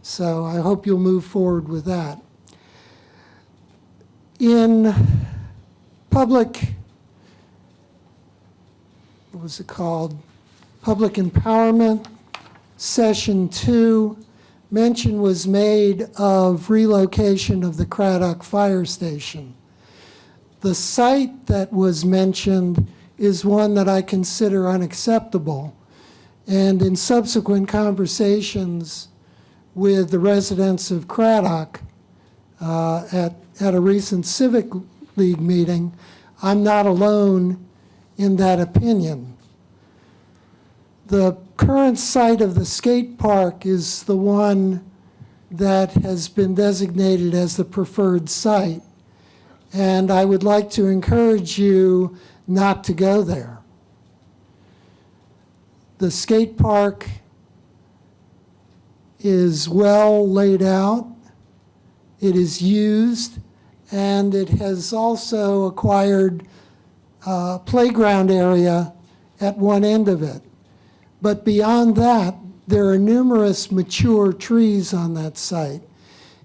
So I hope you'll move forward with that. In public, what was it called? Public Empowerment, Session 2, mention was made of relocation of the Craddock Fire Station. The site that was mentioned is one that I consider unacceptable. And in subsequent conversations with the residents of Craddock at a recent Civic League meeting, I'm not alone in that opinion. The current site of the skate park is the one that has been designated as the preferred site. And I would like to encourage you not to go there. The skate park is well laid out, it is used, and it has also acquired a playground area at one end of it. But beyond that, there are numerous mature trees on that site.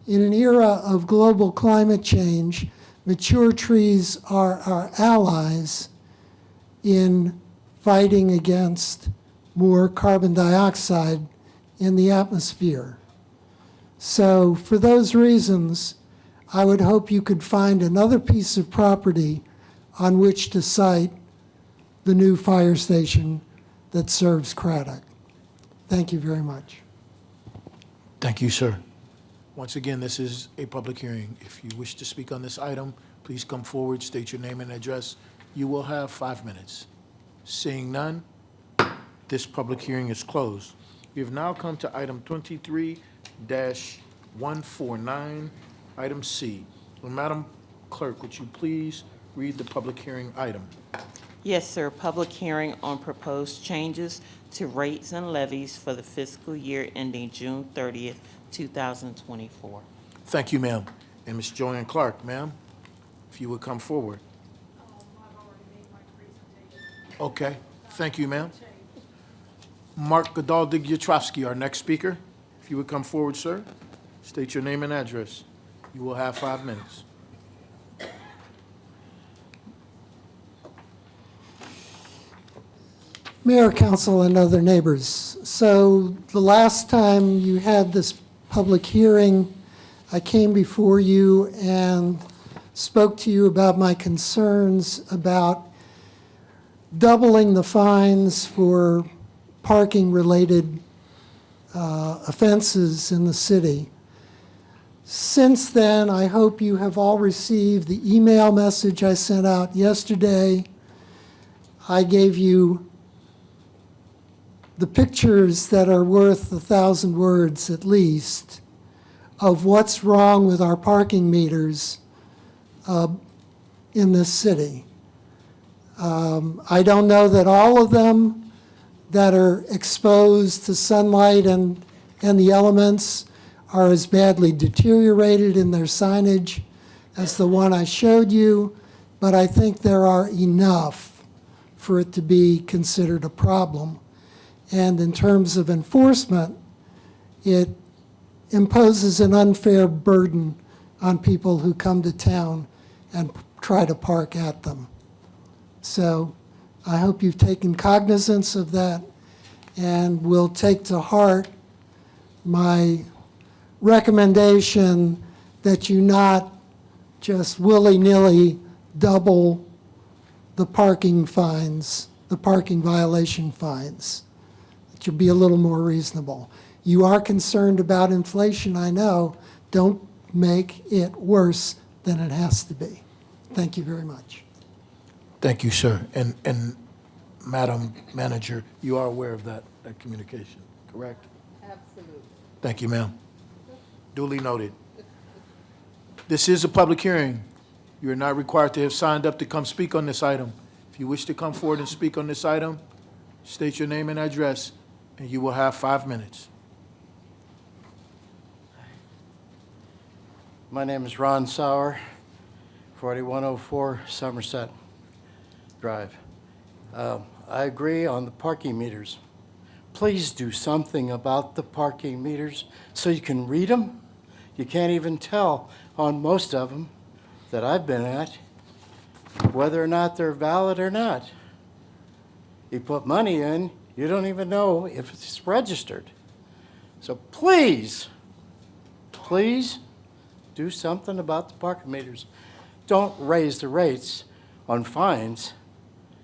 In an era of global climate change, mature trees are our allies in fighting against more carbon dioxide in the atmosphere. So for those reasons, I would hope you could find another piece of property on which to site the new fire station that serves Craddock. Thank you very much. Thank you, sir. Once again, this is a public hearing. If you wish to speak on this item, please come forward, state your name and address. You will have 5 minutes. Seeing none, this public hearing is closed. We have now come to item 23-149, item C. Well, Madam Clerk, would you please read the public hearing item? Yes, sir. Public hearing on proposed changes to rates and levies for the fiscal year ending June 30th, 2024. Thank you, ma'am. And Ms. Joanne Clark, ma'am, if you would come forward. Okay, thank you, ma'am. Mark Godaldig-Yatrovsky, our next speaker. If you would come forward, sir. State your name and address. You will have 5 minutes. Mayor, council, and other neighbors. So the last time you had this public hearing, I came before you and spoke to you about my concerns about doubling the fines for parking-related offenses in the city. Since then, I hope you have all received the email message I sent out yesterday. I gave you the pictures that are worth 1,000 words at least of what's wrong with our parking meters in this city. I don't know that all of them that are exposed to sunlight and the elements are as badly deteriorated in their signage as the one I showed you, but I think there are enough for it to be considered a problem. And in terms of enforcement, it imposes an unfair burden on people who come to town and try to park at them. So I hope you've taken cognizance of that and will take to heart my recommendation that you not just willy-nilly double the parking fines, the parking violation fines, that you be a little more reasonable. You are concerned about inflation, I know. Don't make it worse than it has to be. Thank you very much. Thank you, sir. And Madam Manager, you are aware of that communication, correct? Absolutely. Thank you, ma'am. Duly noted. This is a public hearing. You are not required to have signed up to come speak on this item. If you wish to come forward and speak on this item, state your name and address, and you will have 5 minutes. My name is Ron Sauer, 4104 Somerset Drive. I agree on the parking meters. Please do something about the parking meters so you can read them. You can't even tell on most of them that I've been at whether or not they're valid or not. You put money in, you don't even know if it's registered. So please, please do something about the parking meters. Don't raise the rates on fines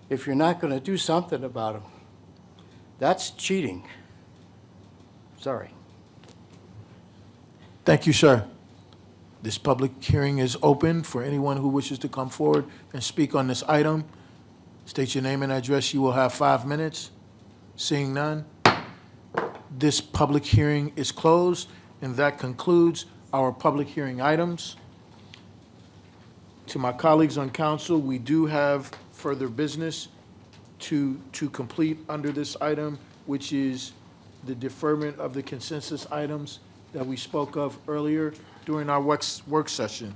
if you're not going to do something about them. That's cheating. Sorry. Thank you, sir. This public hearing is open for anyone who wishes to come forward and speak on this item. State your name and address. You will have 5 minutes. Seeing none, this public hearing is closed, and that concludes our public hearing items. To my colleagues on council, we do have further business to complete under this item, which is the deferment of the consensus items that we spoke of earlier during our work session.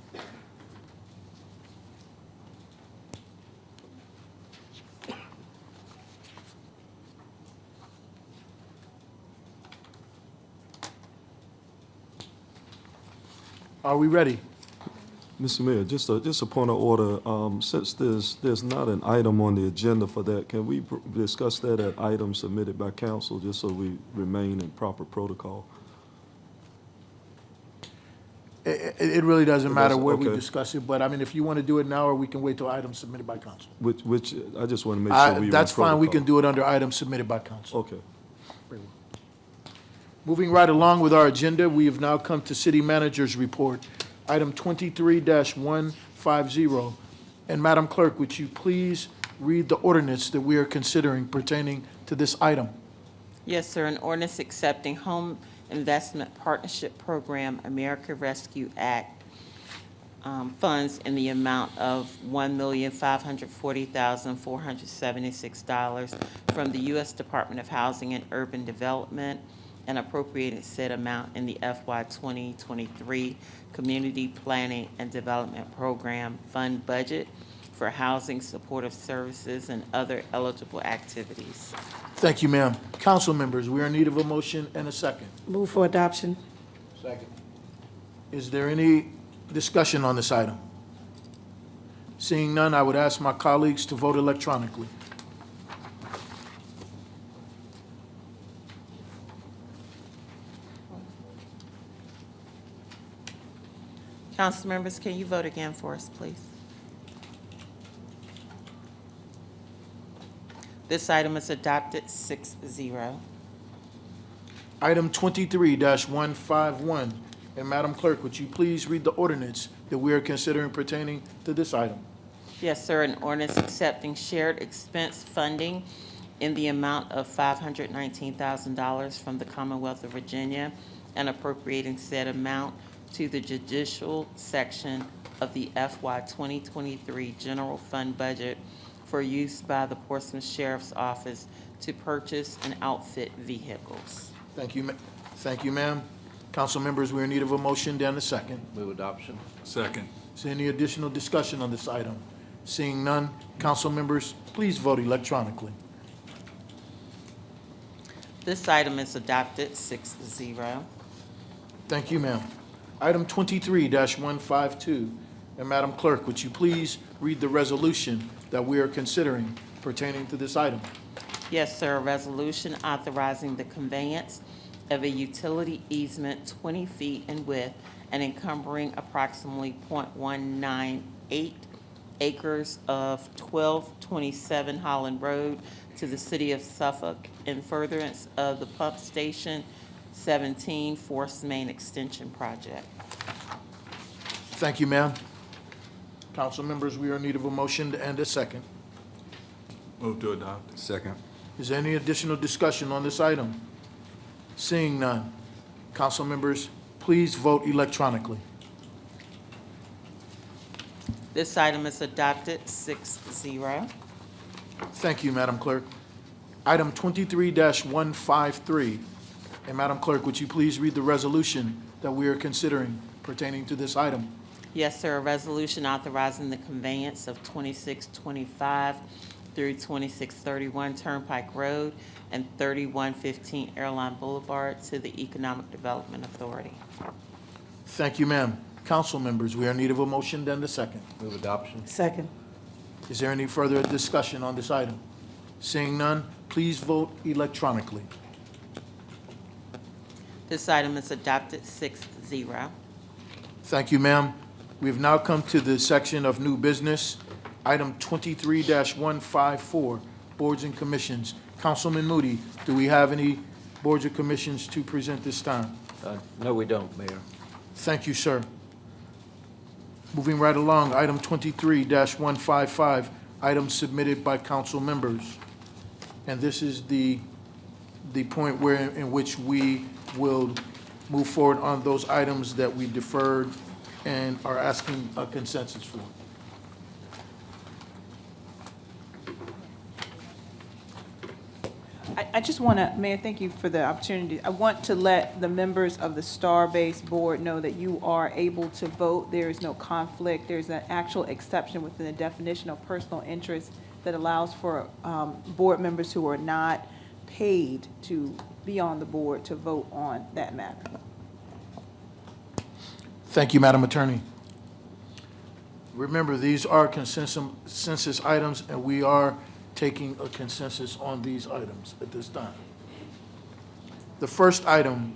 Are we ready? Mr. Mayor, just a point of order. Since there's not an item on the agenda for that, can we discuss that at item submitted by council, just so we remain in proper protocol? It really doesn't matter where we okay. discuss it, but I mean, if you want to do it now, or we can wait till items submitted by council. Which I just want to make sure we. That's fine, we can do it under items submitted by council. Okay. Moving right along with our agenda, we have now come to city manager's report, item 23-150. And Madam Clerk, would you please read the ordinance that we are considering pertaining to this item? Yes, sir. An ordinance accepting Home Investment Partnership Program America Rescue Act funds in the amount of $1,540,476 from the U.S. Department of Housing and Urban Development, and appropriated said amount in the FY 2023 Community Planning and Development Program Fund budget for housing, supportive services, and other eligible activities. Thank you, ma'am. Council members, we are in need of a motion and a second. Move for adoption. Second. Is there any discussion on this item? Seeing none, I would ask my colleagues to vote electronically. Council members, can you vote again for us, please? This item is adopted 6-0. Item 23-151. And Madam Clerk, would you please read the ordinance that we are considering pertaining to this item? Yes, sir. An ordinance accepting shared expense funding in the amount of $519,000 from the Commonwealth of Virginia and appropriating said amount to the judicial section of the FY 2023 general fund budget for use by the Portsmouth Sheriff's Office to purchase and outfit vehicles. Thank you, thank you, ma'am. Council members, we're in need of a motion and a second. Move adoption. Second. Is there any additional discussion on this item? Seeing none, council members, please vote electronically. This item is adopted 6-0. Thank you, ma'am. Item 23-152, and Madam Clerk, would you please read the resolution that we are considering pertaining to this item? Yes, sir. A resolution authorizing the conveyance of a utility easement 20 feet in width and encumbering approximately .198 acres of 1227 Holland Road to the city of Suffolk in furtherance of the Pump Station 17 Force Main Extension Project. Thank you, ma'am. Council members, we are in need of a motion and a second. Move to adopt. Second. Is there any additional discussion on this item? Seeing none, council members, please vote electronically. This item is adopted 6-0. Thank you, Madam Clerk. Item 23-153, and Madam Clerk, would you please read the resolution that we are considering pertaining to this item? Yes, sir. A resolution authorizing the conveyance of 2625 through 2631 Turnpike Road and 3115 Airline Boulevard to the Economic Development Authority. Thank you, ma'am. Council members, we are in need of a motion and a second. Move adoption. Second. Is there any further discussion on this item? Seeing none, please vote electronically. This item is adopted 6-0. Thank you, ma'am. We have now come to the section of new business. Item 23-154, boards and commissions. Councilman Moody, do we have any boards or commissions to present this time? No, we don't, Mayor. Thank you, sir. Moving right along, item 23-155, items submitted by council members. And this is the point in which we will move forward on those items that we deferred and are asking a consensus for. I just want to, Mayor, thank you for the opportunity. I want to let the members of the Star-based board know that you are able to vote. There is no conflict. There's an actual exception within the definition of personal interest that allows for board members who are not paid to be on the board to vote on that matter. Thank you, Madam Attorney. Remember, these are consensus items, and we are taking a consensus on these items at this time. The first item,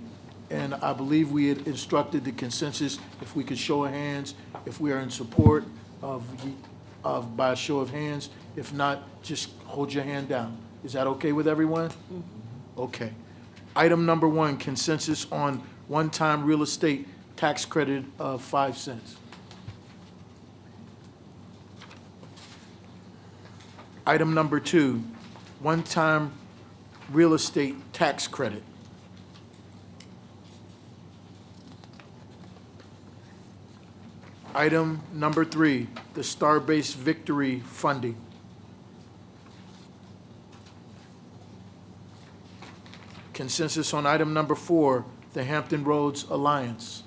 and I believe we had instructed the consensus, if we could show of hands, if we are in support of by a show of hands. If not, just hold your hand down. Is that okay with everyone? Okay. Item number 1, consensus on one-time real estate tax credit of 5 cents. Item number 2, one-time real estate tax credit. Item number 3, the Star-based victory funding. Consensus on item number 4, the Hampton Roads Alliance.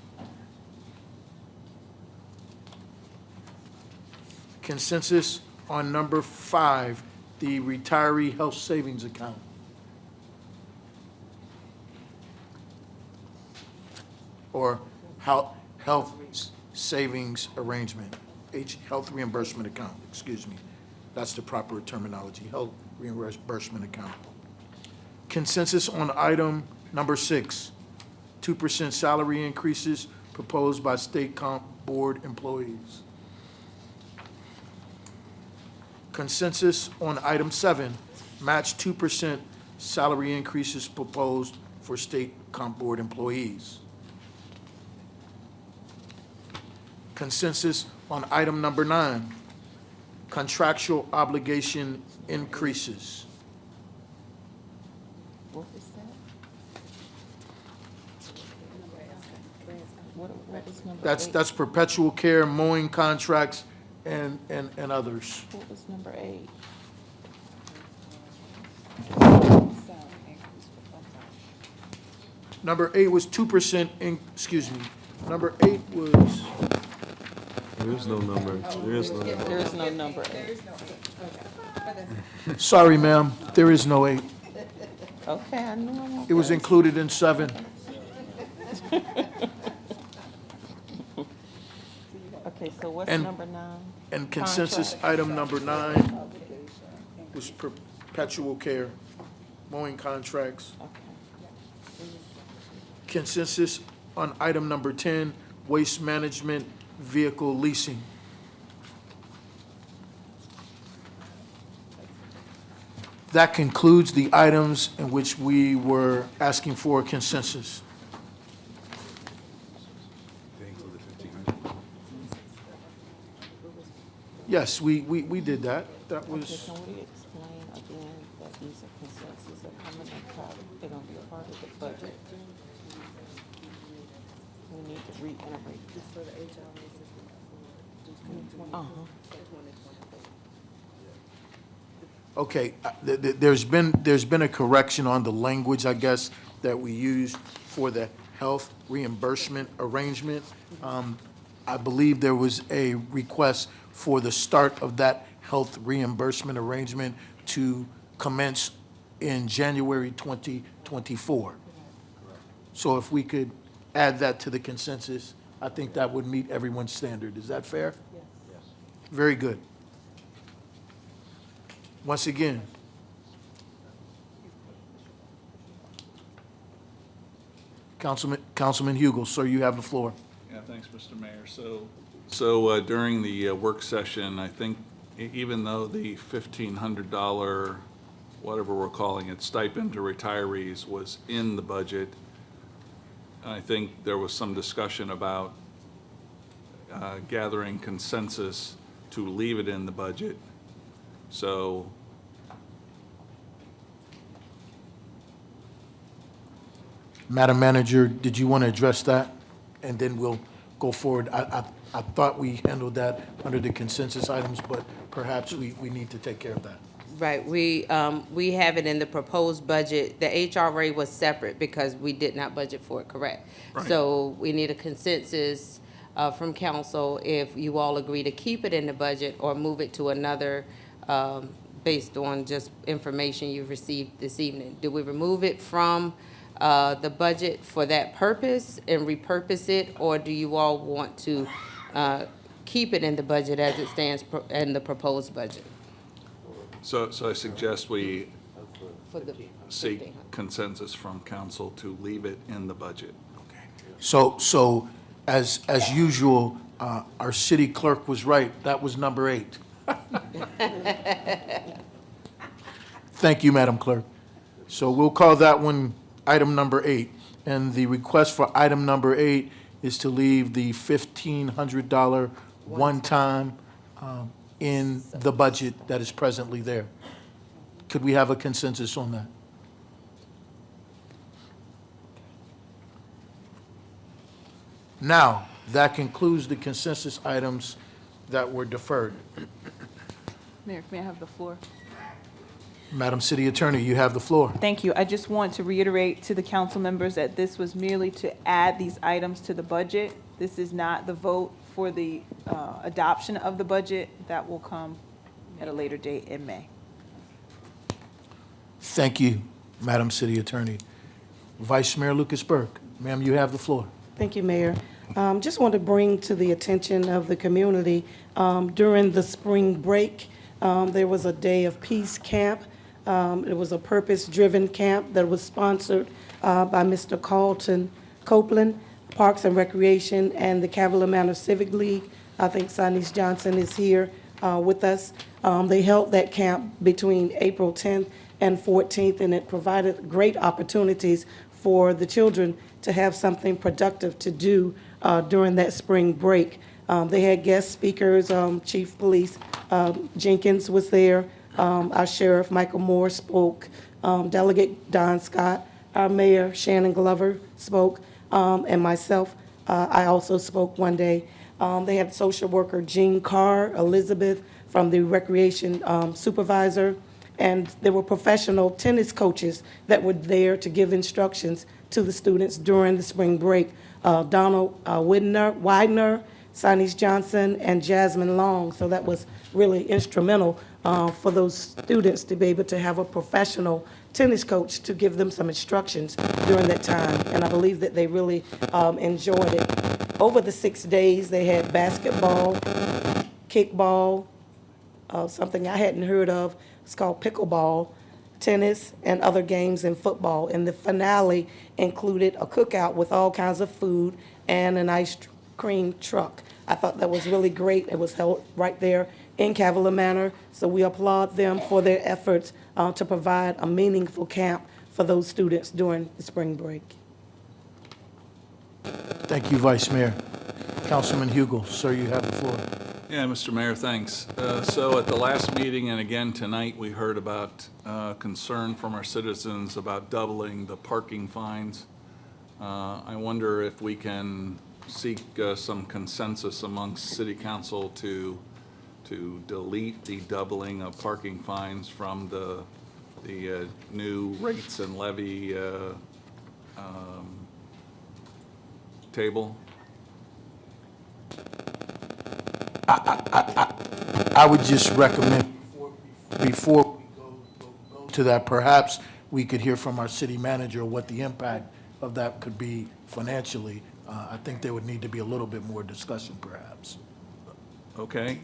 Consensus on number 5, the retiree health savings account. Or health savings arrangement, health reimbursement account, excuse me. That's the proper terminology, health reimbursement account. Consensus on item number 6, 2% salary increases proposed by state comp board employees. Consensus on item 7, match 2% salary increases proposed for state comp board employees. Consensus on item number 9, contractual obligation increases. What was that? What was number That's, eight? that's perpetual care, mowing contracts, and others. What was number 8? Number 8 was 2% excuse me, number 8 was, There is no number. There is no number. There is no number 8. sorry, ma'am, there is no 8. Okay, I knew I wanted. It was included in 7. Okay, so what's And- number 9? And consensus Contract. item number 9 was perpetual care, mowing contracts. Okay. Consensus on item number 10, waste management, vehicle leasing. That concludes the items in which we were asking for a consensus. Yes, we did that. That Okay, was, can we explain again that these are consensus are coming in part, they're gonna be a part of the budget? We need to reiterate this. For the HRA. okay, there's been a correction on the language, I guess, that we used for the health reimbursement arrangement. I believe there was a request for the start of that health reimbursement arrangement to commence in January 2024. So if we could add that to the consensus, I think that would meet everyone's standard. Is that fair? Yes. Very good. Once again, Councilman Hugel, sir, you have the floor. Yeah, thanks, Mr. Mayor. So during the work session, I think even though the $1,500, whatever we're calling it, stipend to retirees was in the budget, I think there was some discussion about gathering consensus to leave it in the budget. So Madam Manager, did you want to address that? And then we'll go forward. I thought we handled that under the consensus items, but perhaps we need to take care of that. Right, we have it in the proposed budget. The HRA was separate because we did not budget for it, correct? Right. So we need a consensus from council if you all agree to keep it in the budget or move it to another, based on just information you've received this evening. Do we remove it from the budget for that purpose and repurpose it, or do you all want to keep it in the budget as it stands in the proposed budget? So I suggest we For the seek consensus from council to leave it in the budget. So as usual, our city clerk was right. That was number 8. Thank you, Madam Clerk. So we'll call that one item number 8. And the request for item number 8 is to leave the $1,500 one-time in the budget that is presently there. Could we have a consensus on that? Now, that concludes the consensus items that were deferred. Mayor, may I have the floor? Madam City Attorney, you have the floor. Thank you. I just want to reiterate to the council members that this was merely to add these items to the budget. This is not the vote for the adoption of the budget. That will come at a later date in May. Thank you, Madam City Attorney. Vice Mayor Lucas Burke, ma'am, you have the floor. Thank you, Mayor. Just want to bring to the attention of the community, during the spring break, there was a Day of Peace camp. It was a purpose-driven camp that was sponsored by Mr. Carlton Copeland, Parks and Recreation, and the Cavalier Manor Civic League. I think Sinead Johnson is here with us. They held that camp between April 10th and 14th, and it provided great opportunities for the children to have something productive to do during that spring break. They had guest speakers, Chief Police Jenkins was there, our Sheriff Michael Moore spoke, Delegate Don Scott, our mayor Shannon Glover spoke, and myself, I also spoke one day. They had social worker Jean Carr, Elizabeth from the recreation supervisor, and there were professional tennis coaches that were there to give instructions to the students during the spring break. Donald Widener, Sinees Johnson, and Jasmine Long. So that was really instrumental for those students to be able to have a professional tennis coach to give them some instructions during that time. And I believe that they really enjoyed it. Over the 6 days, they had basketball, kickball, something I hadn't heard of. It's called pickleball, tennis, and other games and football. And the finale included a cookout with all kinds of food and an ice cream truck. I thought that was really great. It was held right there in Cavalier Manor, so we applaud them for their efforts to provide a meaningful camp for those students during the spring break. Thank you, Vice Mayor. Councilman Hugel, sir, you have the floor. Yeah, Mr. Mayor, thanks. So at the last meeting and again tonight, we heard about concern from our citizens about doubling the parking fines. I wonder if we can seek some consensus amongst City Council to delete the doubling of parking fines from the new rates and levy table. I would just recommend, before we go to that, perhaps we could hear from our city manager what the impact of that could be financially. I think there would need to be a little bit more discussion, perhaps. Okay.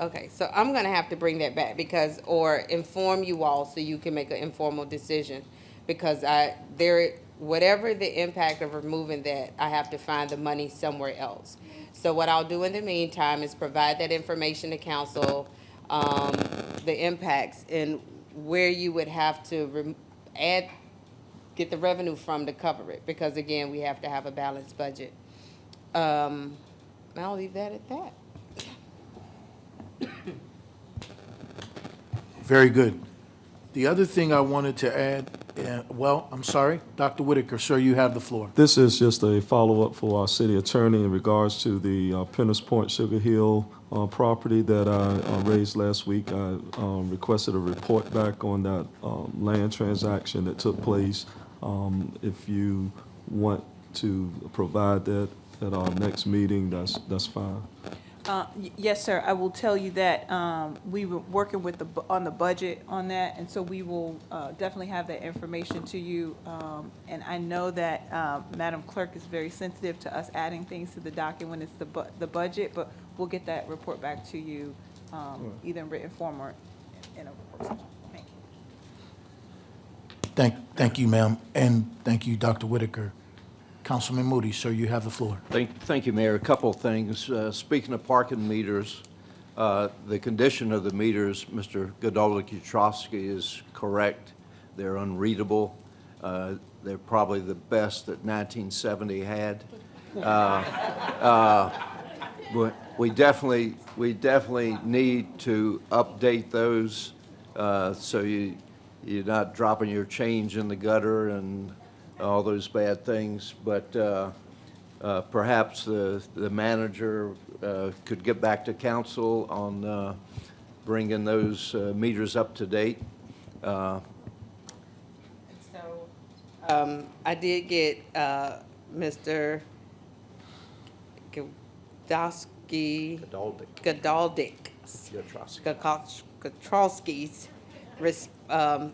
Okay, so I'm gonna have to bring that back because, or inform you all so you can make an informal decision. Because whatever the impact of removing that, I have to find the money somewhere else. So what I'll do in the meantime is provide that information to council, the impacts and where you would have to get the revenue from to cover it. Because again, we have to have a balanced budget. I'll leave that at that. Very good. The other thing I wanted to add, I'm sorry, Dr. Whitaker, sir, you have the floor. This is just a follow-up for our city attorney in regards to the Prentice Point Sugar Hill property that I raised last week. I requested a report back on that land transaction that took place. If you want to provide that at our next meeting, that's fine. Yes, sir. I will tell you that we were working with on the budget on that, and so we will definitely have that information to you. And I know that Madam Clerk is very sensitive to us adding things to the docket when it's the budget, but we'll get that report back to you either in written form or in a report session. Thank you. Thank you, ma'am, and thank you, Dr. Whitaker. Councilman Moody, sir, you have the floor. Thank you, Mayor. A couple of things. Speaking of parking meters, the condition of the meters, Mr. Godolski is correct. They're unreadable. They're probably the best that 1970 had. But we definitely need to update those so you're not dropping your change in the gutter and all those bad things, but perhaps the manager could get back to council on bringing those meters up to date. So I did get Mr. Godolski's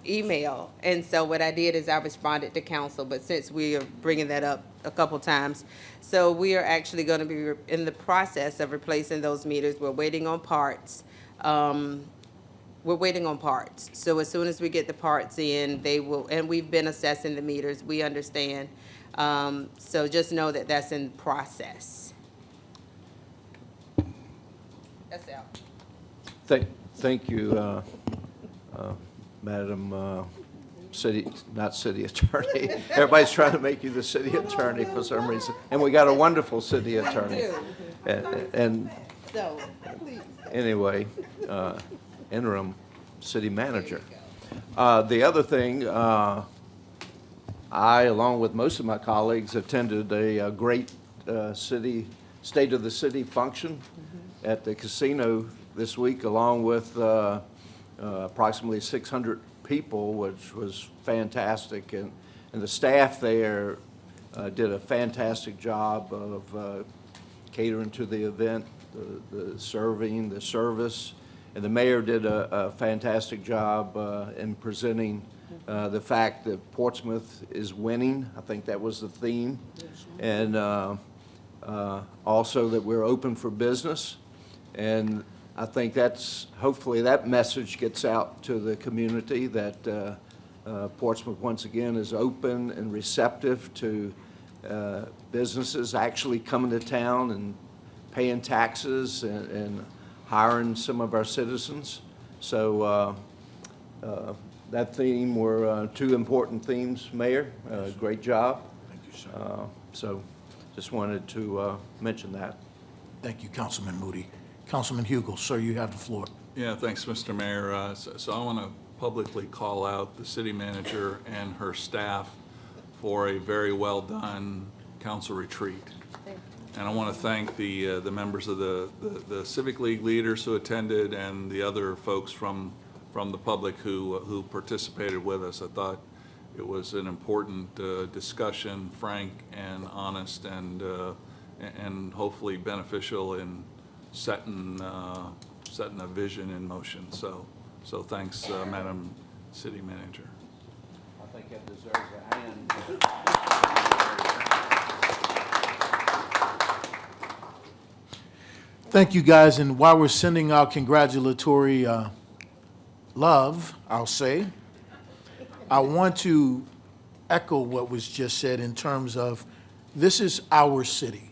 email. And so what I did is I responded to council, but since we are bringing that up a couple times, so we are actually going to be in the process of replacing those meters. We're waiting on parts. So as soon as we get the parts in, they will, and we've been assessing the meters, we understand. So just know that that's in process. That's out. Thank you, Madam not city attorney. Everybody's trying to make you the city attorney for some reason, and we got a wonderful city attorney. And So, please. Anyway, interim city manager. The other thing, I, along with most of my colleagues, attended a great State of the City function at the casino this week, along with approximately 600 people, which was fantastic. And the staff there did a fantastic job of catering to the event, the serving, the service. And the mayor did a fantastic job in presenting the fact that Portsmouth is winning. I think that was the theme. And also that we're open for business. And I think hopefully that message gets out to the community that Portsmouth once again is open and receptive to businesses actually coming to town and paying taxes and hiring some of our citizens. So that theme were two important themes, Mayor. Great job. Thank you, sir. So just wanted to mention that. Thank you, Councilman Moody. Councilman Hugel, sir, you have the floor. Yeah, thanks, Mr. Mayor. So I want to publicly call out the city manager and her staff for a very well-done council retreat. And I want to thank the members of the Civic League leaders who attended and the other folks from the public who participated with us. I thought it was an important discussion, frank and honest, and hopefully beneficial in setting a vision in motion. So thanks, Madam City Manager. I think that deserves a hand. Thank you, guys. And while we're sending out congratulatory love, I'll say, I want to echo what was just said in terms of this is our city.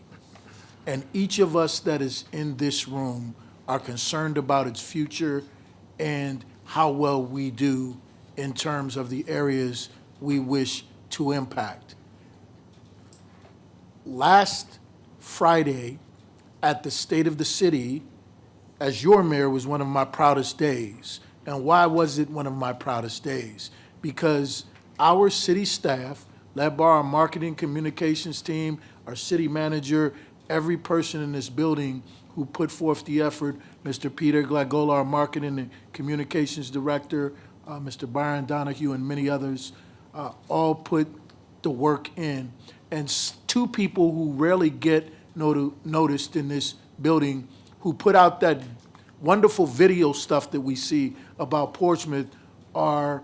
And each of us that is in this room are concerned about its future and how well we do in terms of the areas we wish to impact. Last Friday at the State of the City, as your mayor, was one of my proudest days. And why was it one of my proudest days? Because our city staff, led by our marketing communications team, our city manager, every person in this building who put forth the effort, Mr. Peter Glagola, our marketing and communications director, Mr. Byron Donahue, and many others, all put the work in. And two people who rarely get noticed in this building, who put out that wonderful video stuff that we see about Portsmouth, are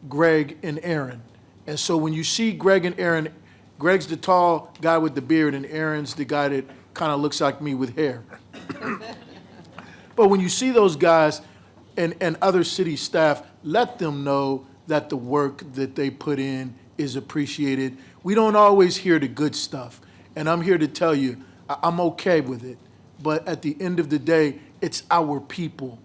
Greg and Aaron. And so when you see Greg and Aaron, Greg's the tall guy with the beard, and Aaron's the guy that kind of looks like me with hair. But when you see those guys and other city staff, let them know that the work that they put in is appreciated. We don't always hear the good stuff, and I'm here to tell you, I'm okay with it. But at the end of the day, it's our people,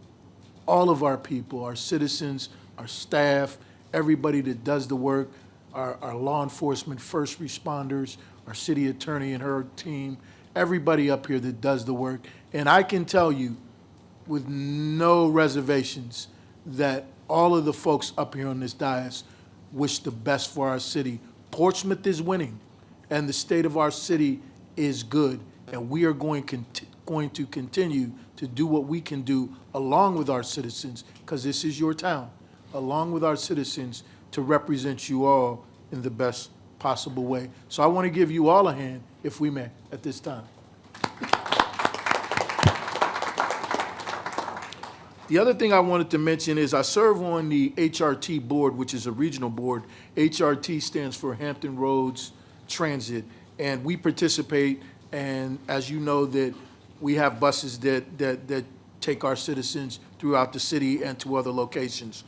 all of our people, our citizens, our staff, everybody that does the work, our law enforcement, first responders, our city attorney and her team, everybody up here that does the work. And I can tell you with no reservations that all of the folks up here on this dais wish the best for our city. Portsmouth is winning, and the state of our city is good, and we are going to continue to do what we can do along with our citizens, because this is your town, along with our citizens, to represent you all in the best possible way. So I want to give you all a hand, if we may, at this time. The other thing I wanted to mention is I serve on the HRT board, which is a regional board. HRT stands for Hampton Roads Transit, and we participate, and as you know, that we have buses that take our citizens throughout the city and to other locations.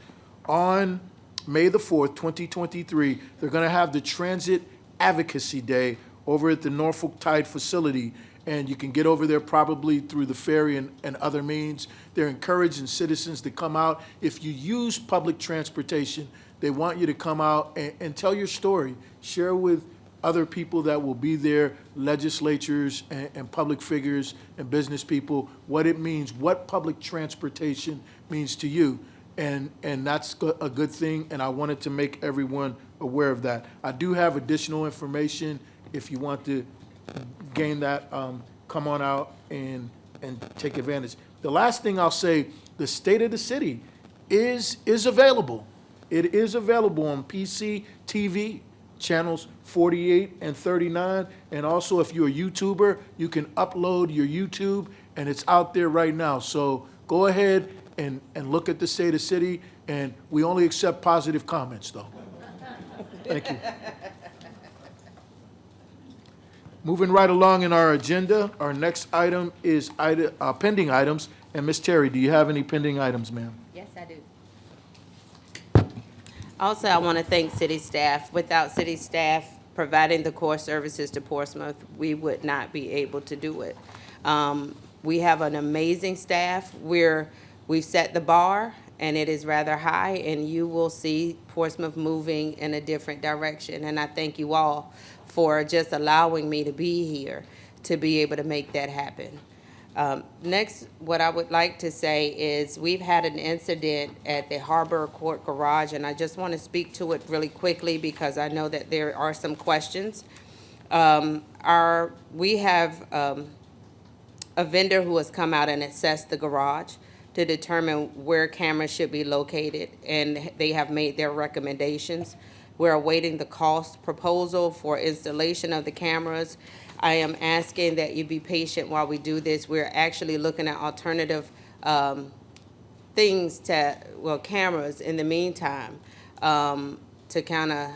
On May the 4th, 2023, they're going to have the Transit Advocacy Day over at the Norfolk Tide facility, and you can get over there probably through the ferry and other means. They're encouraging citizens to come out. If you use public transportation, they want you to come out and tell your story. Share with other people that will be there, legislatures and public figures and business people, what it means, what public transportation means to you. And that's a good thing, and I wanted to make everyone aware of that. I do have additional information if you want to gain that, come on out and take advantage. The last thing I'll say, the State of the City is available. It is available on PC, TV, channels 48 and 39, and also if you're a YouTuber, you can upload your YouTube, and it's out there right now. So go ahead and look at the State of the City, and we only accept positive comments, though. Thank you. Moving right along in our agenda, our next item is pending items. And Ms. Terry, do you have any pending items, ma'am? Yes, I do. Also, I want to thank city staff. Without city staff providing the core services to Portsmouth, we would not be able to do it. We have an amazing staff. We've set the bar, and it is rather high, and you will see Portsmouth moving in a different direction. And I thank you all for just allowing me to be here to be able to make that happen. Next, what I would like to say is we've had an incident at the Harbor Court Garage, and I just want to speak to it really quickly because I know that there are some questions. We have a vendor who has come out and assessed the garage to determine where cameras should be located, and they have made their recommendations. We're awaiting the cost proposal for installation of the cameras. I am asking that you be patient while we do this. We're actually looking at alternative cameras in the meantime to kind of,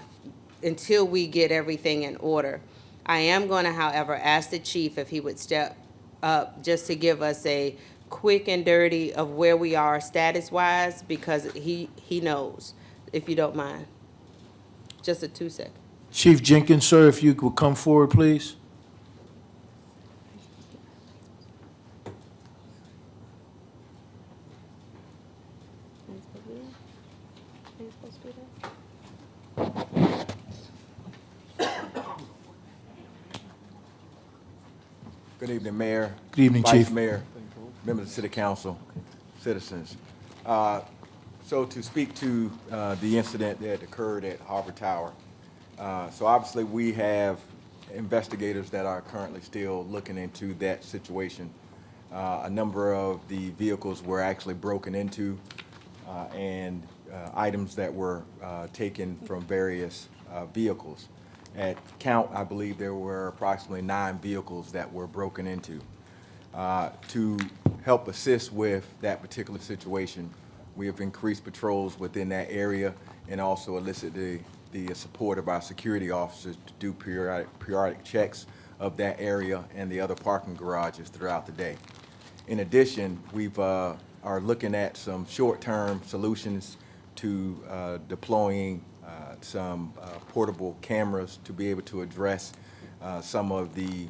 until we get everything in order. I am going to, however, ask the chief if he would step up just to give us a quick and dirty of where we are status-wise, because he knows, if you don't mind. Just a 2 second. Chief Jenkins, sir, if you would come forward, please. Good evening, Mayor. Good evening, Chief. Vice Mayor, members of the City Council, citizens. So to speak to the incident that occurred at Harbor Tower. So obviously we have investigators that are currently still looking into that situation. A number of the vehicles were actually broken into and items that were taken from various vehicles. At count, I believe there were approximately 9 vehicles that were broken into. To help assist with that particular situation, we have increased patrols within that area and also elicited the support of our security officers to do periodic checks of that area and the other parking garages throughout the day. In addition, we've are looking at some short-term solutions to deploying some portable cameras to be able to address some of the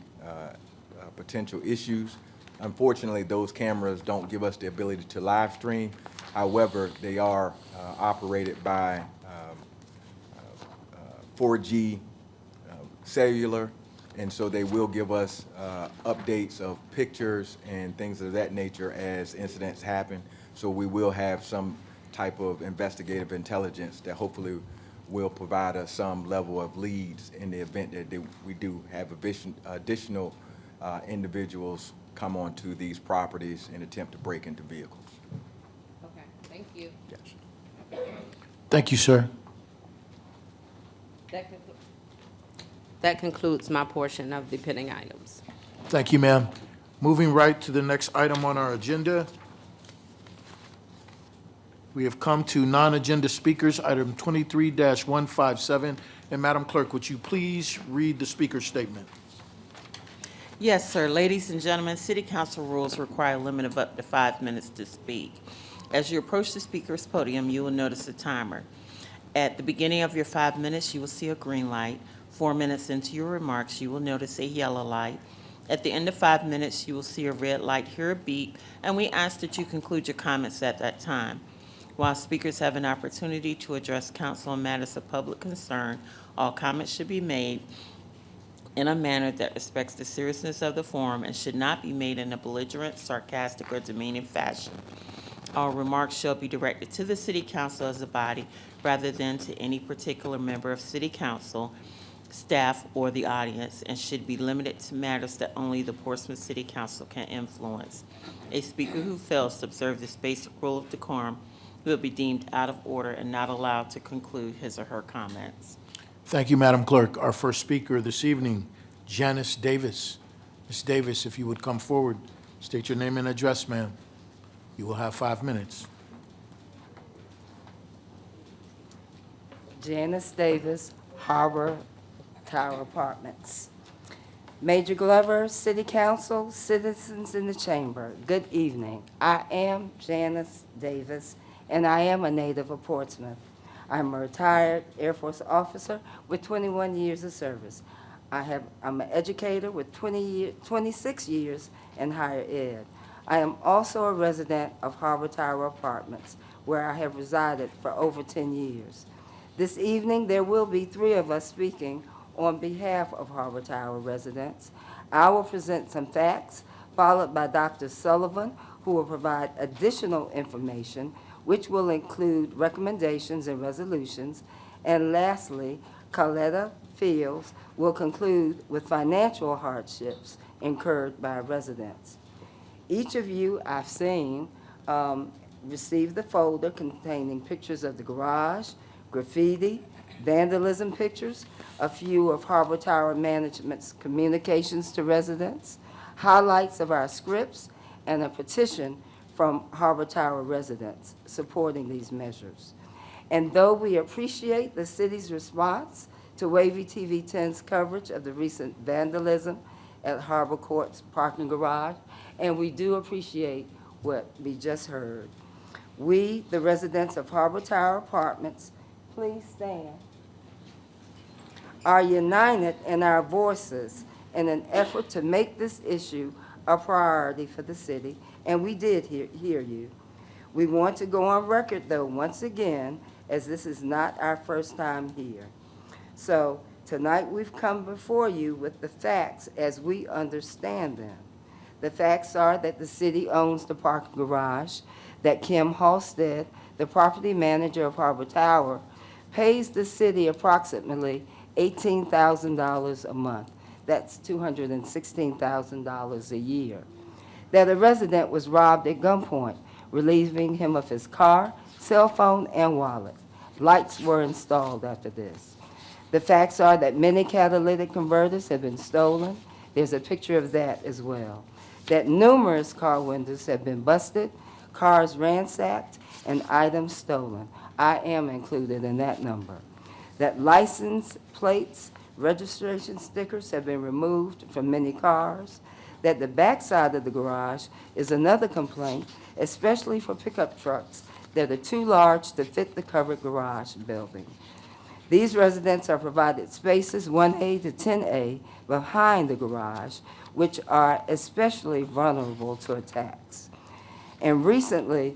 potential issues. Unfortunately, those cameras don't give us the ability to live stream. However, they are operated by 4G cellular, and so they will give us updates of pictures and things of that nature as incidents happen. So we will have some type of investigative intelligence that hopefully will provide us some level of leads in the event that we do have additional individuals come onto these properties and attempt to break into vehicles. Okay, thank you. Yes. Thank you, sir. That concludes my portion of the pending items. Thank you, ma'am. Moving right to the next item on our agenda. We have come to non-agenda speakers, item 23-157. And Madam Clerk, would you please read the speaker's statement? Yes, sir. Ladies and gentlemen, City Council rules require a limit of up to 5 minutes to speak. As you approach the speaker's podium, you will notice a timer. At the beginning of your 5 minutes, you will see a green light. 4 minutes into your remarks, you will notice a yellow light. At the end of 5 minutes, you will see a red light, hear a beep, and we ask that you conclude your comments at that time. While speakers have an opportunity to address council on matters of public concern, all comments should be made in a manner that respects the seriousness of the forum and should not be made in a belligerent, sarcastic, or demeaning fashion. All remarks shall be directed to the city council as a body rather than to any particular member of city council, staff, or the audience, and should be limited to matters that only the Portsmouth City Council can influence. A speaker who fails to observe this basic rule of decorum will be deemed out of order and not allowed to conclude his or her comments. Thank you, Madam Clerk. Our first speaker this evening, Janice Davis. Ms. Davis, if you would come forward, state your name and address, ma'am. You will have 5 minutes. Janice Davis, Harbor Tower Apartments. Major Glover, City Council, citizens in the chamber, good evening. I am Janice Davis, and I am a native of Portsmouth. I'm a retired Air Force officer with 21 years of service. I'm an educator with 26 years in higher ed. I am also a resident of Harbor Tower Apartments, where I have resided for over 10 years. This evening, there will be 3 of us speaking on behalf of Harbor Tower residents. I will present some facts, followed by Dr. Sullivan, who will provide additional information, which will include recommendations and resolutions. And lastly, Coletta Fields will conclude with financial hardships incurred by residents. Each of you I've seen received the folder containing pictures of the garage, graffiti, vandalism pictures, a few of Harbor Tower Management's communications to residents, highlights of our scripts, and a petition from Harbor Tower residents supporting these measures. And though we appreciate the city's response to Wavy TV 10's coverage of the recent vandalism at Harbor Court's parking garage, and we do appreciate what we just heard, we, the residents of Harbor Tower Apartments, please stand, are united in our voices in an effort to make this issue a priority for the city, and we did hear you. We want to go on record, though, once again, as this is not our first time here. So tonight we've come before you with the facts as we understand them. The facts are that the city owns the parking garage, that Kim Halstead, the property manager of Harbor Tower, pays the city approximately $18,000 a month. That's $216,000 a year. That a resident was robbed at gunpoint, relieving him of his car, cell phone, and wallet. Lights were installed after this. The facts are that many catalytic converters have been stolen. There's a picture of that as well. That numerous car windows have been busted, cars ransacked, and items stolen. I am included in that number. That license plates, registration stickers have been removed from many cars. That the backside of the garage is another complaint, especially for pickup trucks that are too large to fit the covered garage building. These residents are provided spaces 1A to 10A behind the garage, which are especially vulnerable to attacks. And recently,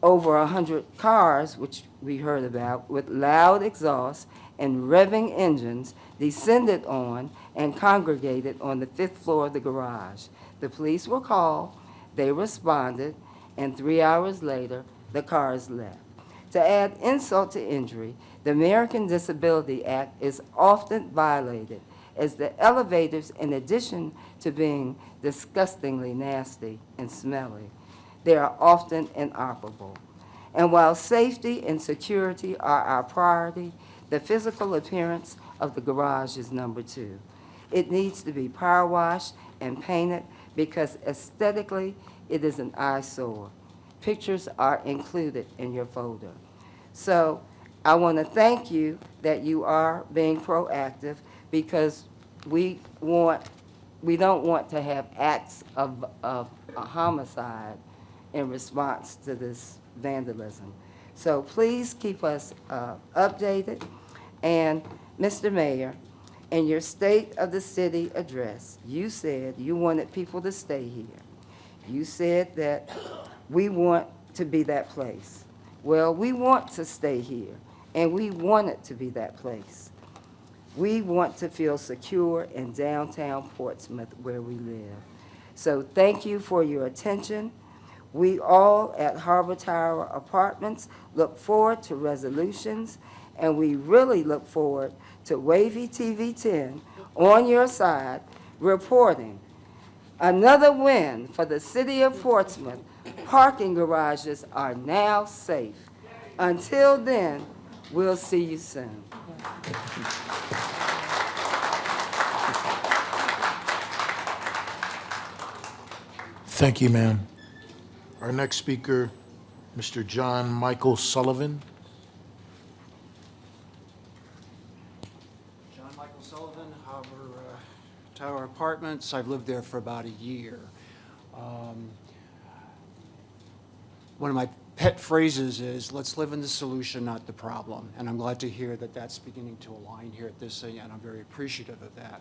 over 100 cars, which we heard about, with loud exhaust and revving engines descended on and congregated on the 5th floor of the garage. The police were called, they responded, and 3 hours later, the cars left. To add insult to injury, the American Disability Act is often violated, as the elevators, in addition to being disgustingly nasty and smelly, they are often inoperable. And while safety and security are our priority, the physical appearance of the garage is number 2. It needs to be power washed and painted because aesthetically it is an eyesore. Pictures are included in your folder. So I want to thank you that you are being proactive, because we don't want to have acts of a homicide in response to this vandalism. So please keep us updated. And Mr. Mayor, in your State of the City address, you said you wanted people to stay here. You said that we want to be that place. Well, we want to stay here, and we want it to be that place. We want to feel secure in downtown Portsmouth where we live. So thank you for your attention. We all at Harbor Tower Apartments look forward to resolutions, and we really look forward to Wavy TV 10 on your side reporting another win for the city of Portsmouth. Parking garages are now safe. Until then, we'll see you soon. Thank you, ma'am. Our next speaker, Mr. John Michael Sullivan. John Michael Sullivan, Harbor Tower Apartments. I've lived there for about a year. One of my pet phrases is, let's live in the solution, not the problem. And I'm glad to hear that that's beginning to align here at this thing, and I'm very appreciative of that.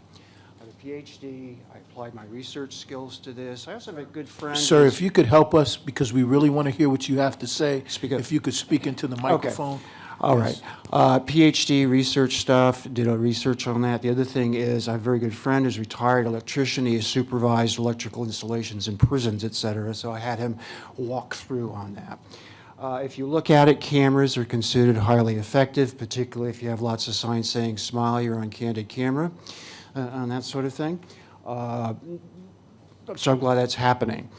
I have a PhD. I applied my research skills to this. I also have a good friend. Sir, if you could help us, because we really want to hear what you have to say. Speak up. If you could speak into the microphone. All Yes. right. PhD research stuff, did a research on that. The other thing is, I have a very good friend who's a retired electrician. He has supervised electrical installations in prisons, et cetera, so I had him walk through on that. If you look at it, cameras are considered highly effective, particularly if you have lots of signs saying, smile, you're on candid camera, and that sort of thing. So I'm glad that's happening.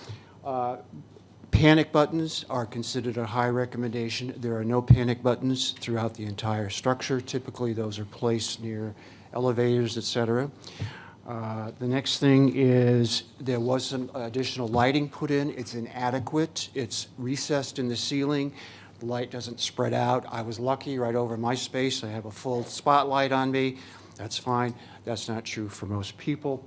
Panic buttons are considered a high recommendation. There are no panic buttons throughout the entire structure. Typically, those are placed near elevators, et cetera. The next thing is there was some additional lighting put in. It's inadequate. It's recessed in the ceiling. The light doesn't spread out. I was lucky right over my space. I have a full spotlight on me. That's fine. That's not true for most people.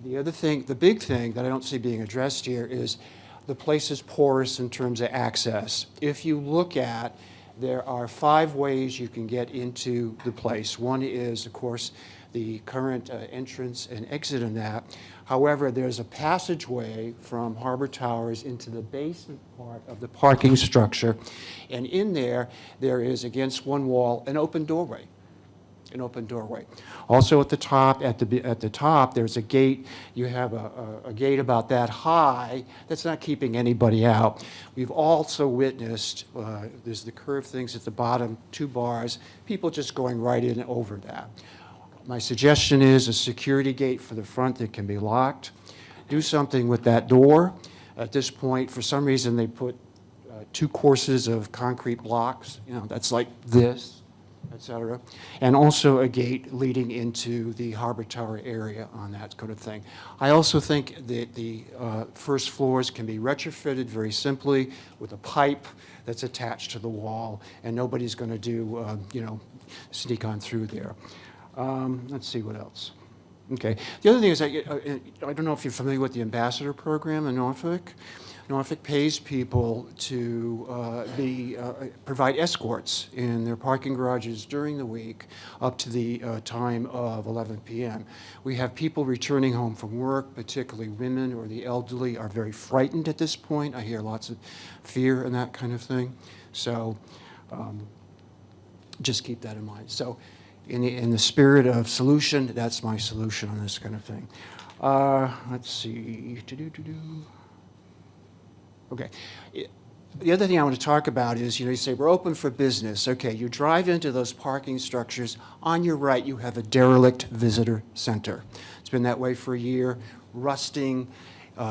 The other thing, the big thing that I don't see being addressed here is the place is porous in terms of access. If you look at, there are 5 ways you can get into the place. One is, of course, the current entrance and exit in that. However, there's a passageway from Harbor Towers into the basement part of the parking structure. And in there, there is, against one wall, an open doorway. An open doorway. Also at the top, at the top, there's a gate. You have a gate about that high that's not keeping anybody out. We've also witnessed, there's the curved things at the bottom, 2 bars, people just going right in over that. My suggestion is a security gate for the front that can be locked. Do something with that door. At this point, for some reason, they put 2 courses of concrete blocks, that's like this, et cetera, and also a gate leading into the Harbor Tower area on that kind of thing. I also think that the first floors can be retrofitted very simply with a pipe that's attached to the wall, and nobody's going to do, sneak on through there. Let's see what else. Okay. The other thing is, I don't know if you're familiar with the ambassador program in Norfolk. Norfolk pays people to provide escorts in their parking garages during the week up to the time of 11 p.m. We have people returning home from work, particularly women or the elderly, are very frightened at this point. I hear lots of fear and that kind of thing. So just keep that in mind. So in the spirit of solution, that's my solution on this kind of thing. Let's see. Okay. The other thing I want to talk about is, you say we're open for business. Okay, you drive into those parking structures. On your right, you have a derelict visitor center. It's been that way for a year. Rusting,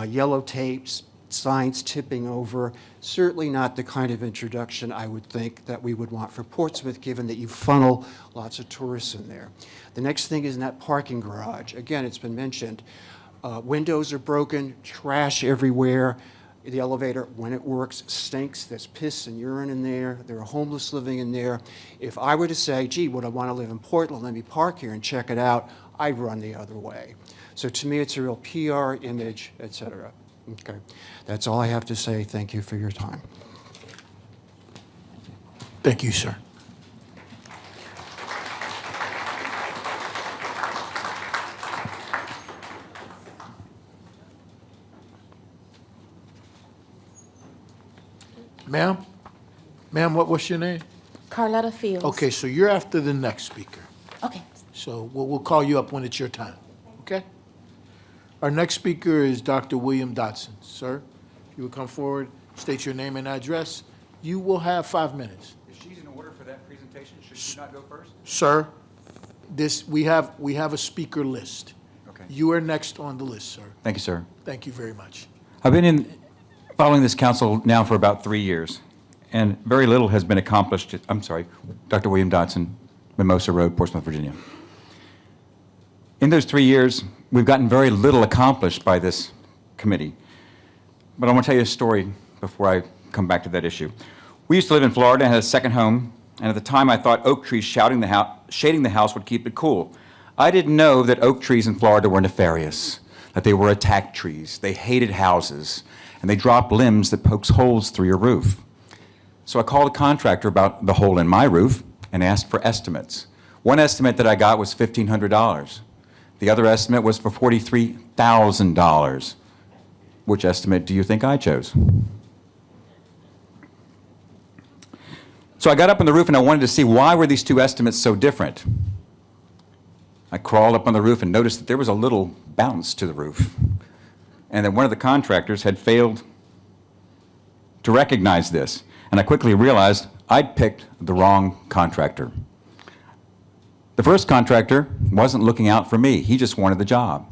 yellow tapes, signs tipping over. Certainly not the kind of introduction I would think that we would want for Portsmouth, given that you funnel lots of tourists in there. The next thing is in that parking garage. Again, it's been mentioned. Windows are broken, trash everywhere. The elevator, when it works, stinks. There's piss and urine in there. There are homeless living in there. If I were to say, gee, would I want to live in Portland? Let me park here and check it out. I'd run the other way. So to me, it's a real PR, image, et cetera. Okay. That's all I have to say. Thank you for your time. Thank you, sir. Ma'am? Ma'am, what's your name? Carlotta Fields. Okay, so you're after the next speaker. Okay. So we'll call you up when it's your time, okay? Our next speaker is Dr. William Dotson. Sir, if you would come forward, state your name and address. You will have 5 minutes. If she's in order for that presentation, should she not go first? Sir, we have a speaker list. Okay. You are next on the list, sir. Thank you, sir. Thank you very much. I've been following this council now for about 3 years, and very little has been accomplished. I'm sorry, Dr. William Dotson, Mimosa Road, Portsmouth, Virginia. In those 3 years, we've gotten very little accomplished by this committee. But I want to tell you a story before I come back to that issue. We used to live in Florida and had a second home, and at the time I thought oak trees shading the house would keep it cool. I didn't know that oak trees in Florida were nefarious, that they were attack trees. They hated houses, and they dropped limbs that pokes holes through your roof. So I called a contractor about the hole in my roof and asked for estimates. One estimate that I got was $1,500. The other estimate was for $43,000. Which estimate do you think I chose? So I got up on the roof and I wanted to see why were these two estimates so different. I crawled up on the roof and noticed that there was a little bounce to the roof, and that one of the contractors had failed to recognize this. And I quickly realized I'd picked the wrong contractor. The first contractor wasn't looking out for me. He just wanted the job.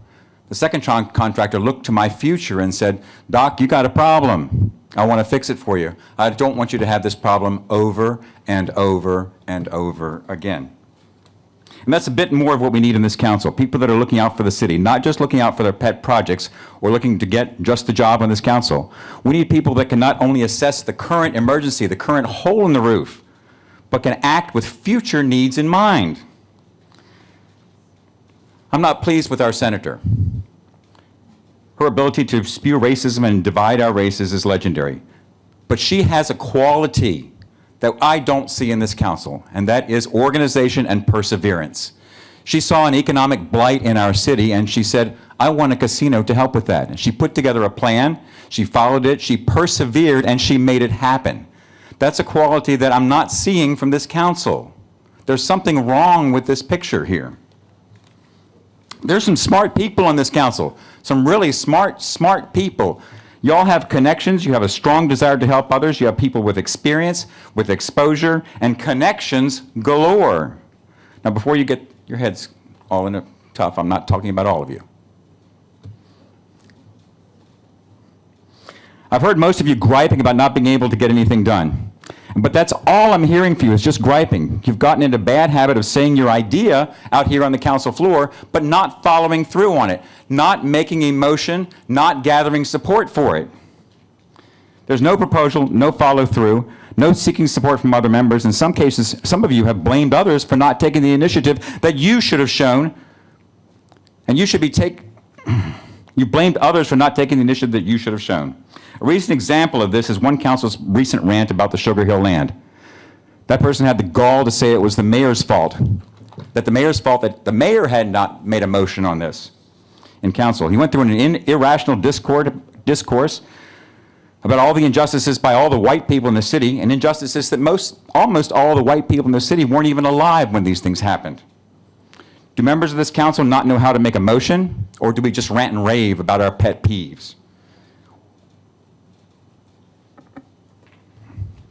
The second contractor looked to my future and said, "Doc, you got a problem. I want to fix it for you. I don't want you to have this problem over and over and over again." And that's a bit more of what we need in this council. People that are looking out for the city, not just looking out for their pet projects or looking to get just the job on this council. We need people that can not only assess the current emergency, the current hole in the roof, but can act with future needs in mind. I'm not pleased with our senator. Her ability to spew racism and divide our races is legendary. But she has a quality that I don't see in this council, and that is organization and perseverance. She saw an economic blight in our city, and she said, "I want a casino to help with that." And she put together a plan, she followed it, she persevered, and she made it happen. That's a quality that I'm not seeing from this council. There's something wrong with this picture here. There's some smart people on this council, some really smart people. Y'all have connections, you have a strong desire to help others, you have people with experience, with exposure, and connections galore. Now, before you get your heads all in a tough, I'm not talking about all of you. I've heard most of you griping about not being able to get anything done. But that's all I'm hearing from you is just griping. You've gotten into a bad habit of saying your idea out here on the council floor, but not following through on it, not making a motion, not gathering support for it. There's no proposal, no follow-through, no seeking support from other members. In some cases, some of you have blamed others for not taking the initiative that you should have shown, and you should be you blamed others for not taking the initiative that you should have shown. A recent example of this is one council's recent rant about the Sugar Hill land. That person had the gall to say it was the mayor's fault, that the mayor had not made a motion on this in council. He went through an irrational discourse about all the injustices by all the white people in the city, and injustices that almost all the white people in the city weren't even alive when these things happened. Do members of this council not know how to make a motion, or do we just rant and rave about our pet peeves?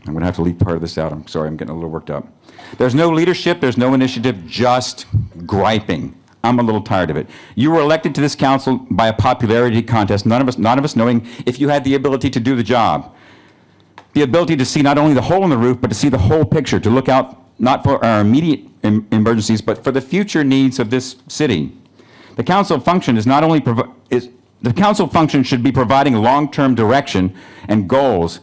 I'm going to have to leave part of this out. I'm sorry, I'm getting a little worked up. There's no leadership, there's no initiative, just griping. I'm a little tired of it. You were elected to this council by a popularity contest, none of us knowing if you had the ability to do the job. The ability to see not only the hole in the roof, but to see the whole picture, to look out not for our immediate emergencies, but for the future needs of this city. The council function is not only the council function should be providing long-term direction and goals,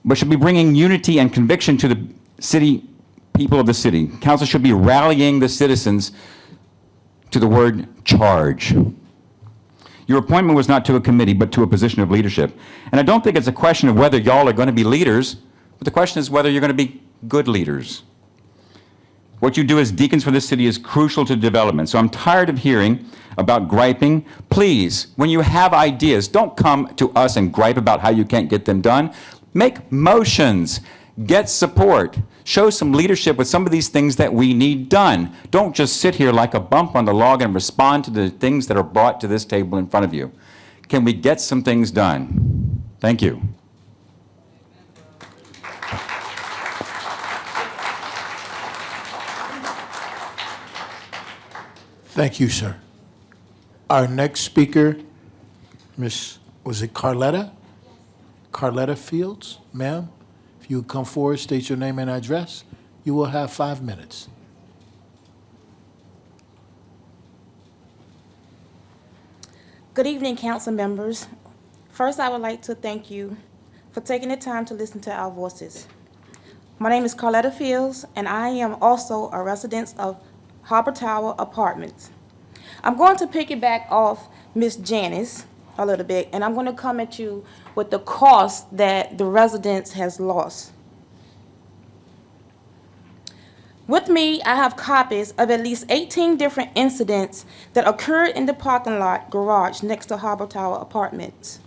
but should be bringing unity and conviction to the city, people of the city. Council should be rallying the citizens to the word charge. Your appointment was not to a committee, but to a position of leadership. And I don't think it's a question of whether y'all are going to be leaders, but the question is whether you're going to be good leaders. What you do as deacons for this city is crucial to development. So I'm tired of hearing about griping. Please, when you have ideas, don't come to us and gripe about how you can't get them done. Make motions. Get support. Show some leadership with some of these things that we need done. Don't just sit here like a bump on the log and respond to the things that are brought to this table in front of you. Can we get some things done? Thank you. Thank you, sir. Our next speaker, was it Carletta? Carletta Fields, ma'am? If you would come forward, state your name and address, you will have 5 minutes. Good evening, council members. First, I would like to thank you for taking the time to listen to our voices. My name is Carletta Fields, and I am also a resident of Harbor Tower Apartments. I'm going to piggyback off Ms. Janice a little bit, and I'm going to come at you with the cost that the residents has lost. With me, I have copies of at least 18 different incidents that occurred in the parking lot garage next to Harbor Tower Apartments.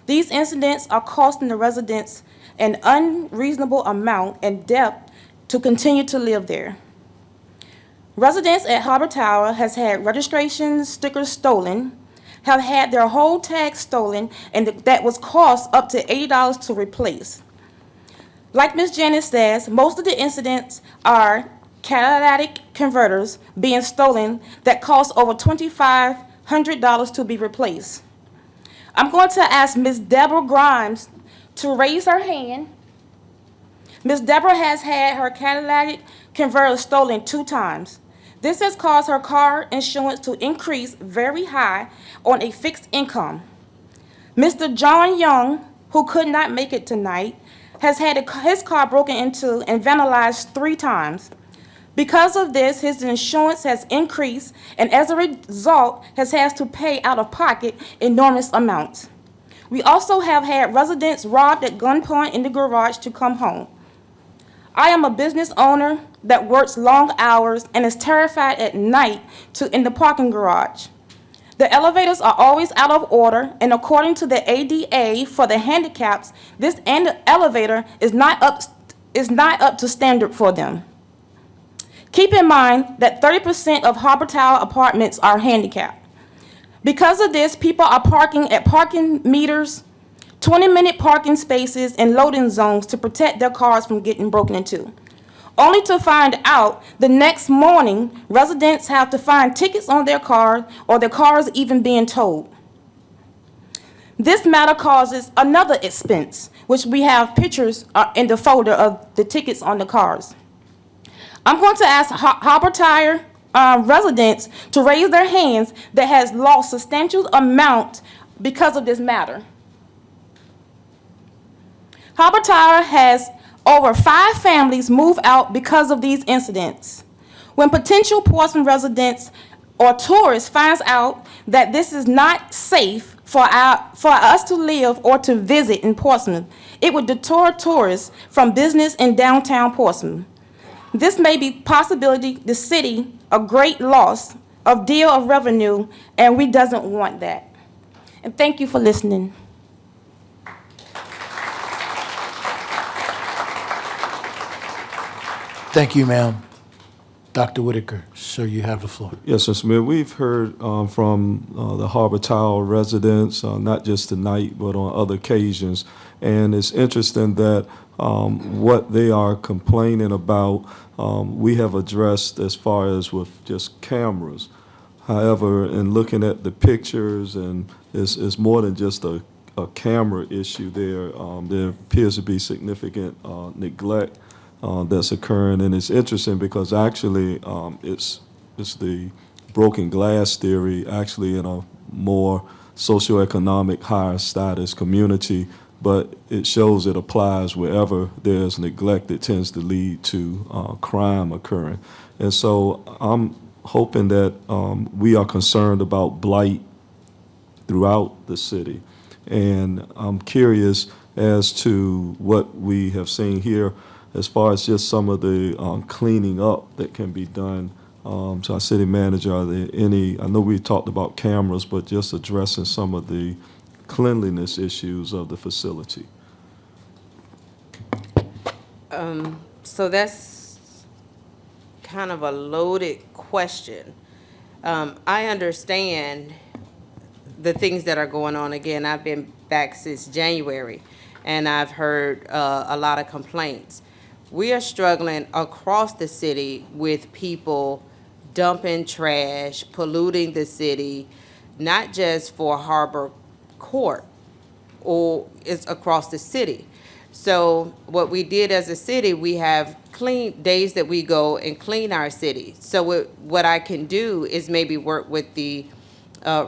These incidents are costing the residents an unreasonable amount and debt to continue to live there. Residents at Harbor Tower has had registration stickers stolen, have had their whole tag stolen, and that was cost up to $80 to replace. Like Ms. Janice says, most of the incidents are catalytic converters being stolen that cost over $2,500 to be replaced. I'm going to ask Ms. Deborah Grimes to raise her hand. Ms. Deborah has had her catalytic converter stolen 2 times. This has caused her car insurance to increase very high on a fixed income. Mr. John Young, who could not make it tonight, has had his car broken into and vandalized 3 times. Because of this, his insurance has increased, and as a result, has had to pay out of pocket enormous amounts. We also have had residents robbed at gunpoint in the garage to come home. I am a business owner that works long hours and is terrified at night in the parking garage. The elevators are always out of order, and according to the ADA for the handicaps, this elevator is not up to standard for them. Keep in mind that 30% of Harbor Tower apartments are handicapped. Because of this, people are parking at parking meters, 20-minute parking spaces, and loading zones to protect their cars from getting broken into. Only to find out the next morning, residents have to find tickets on their car or their cars even being towed. This matter causes another expense, which we have pictures in the folder of the tickets on the cars. I'm going to ask Harbor Tower residents to raise their hands that has lost substantial amount because of this matter. Harbor Tower has over 5 families move out because of these incidents. When potential Portsmouth residents or tourists finds out that this is not safe for us to live or to visit in Portsmouth, it would deter tourists from business in downtown Portsmouth. This may be possibility the city a great loss of deal of revenue, and we doesn't want that. And thank you for listening. Thank you, ma'am. Dr. Whitaker, sir, you have the floor. Yes, Mr. Mayor, we've heard from the Harbor Tower residents, not just tonight, but on other occasions. And it's interesting that what they are complaining about, we have addressed as far as with just cameras. However, in looking at the pictures, and it's more than just a camera issue there. There appears to be significant neglect that's occurring, and it's interesting because actually it's the broken glass theory actually in a more socioeconomic higher status community, but it shows it applies wherever there's neglect. It tends to lead to crime occurring. And so I'm hoping that we are concerned about blight throughout the city. And I'm curious as to what we have seen here as far as just some of the cleaning up that can be done. So our city manager, are there any, I know we talked about cameras, but just addressing some of the cleanliness issues of the facility. So that's kind of a loaded question. I understand the things that are going on. Again, I've been back since January, and I've heard a lot of complaints. We are struggling across the city with people dumping trash, polluting the city, not just for Harbor Court, or it's across the city. So what we did as a city, we have clean days that we go and clean our city. So what I can do is maybe work with the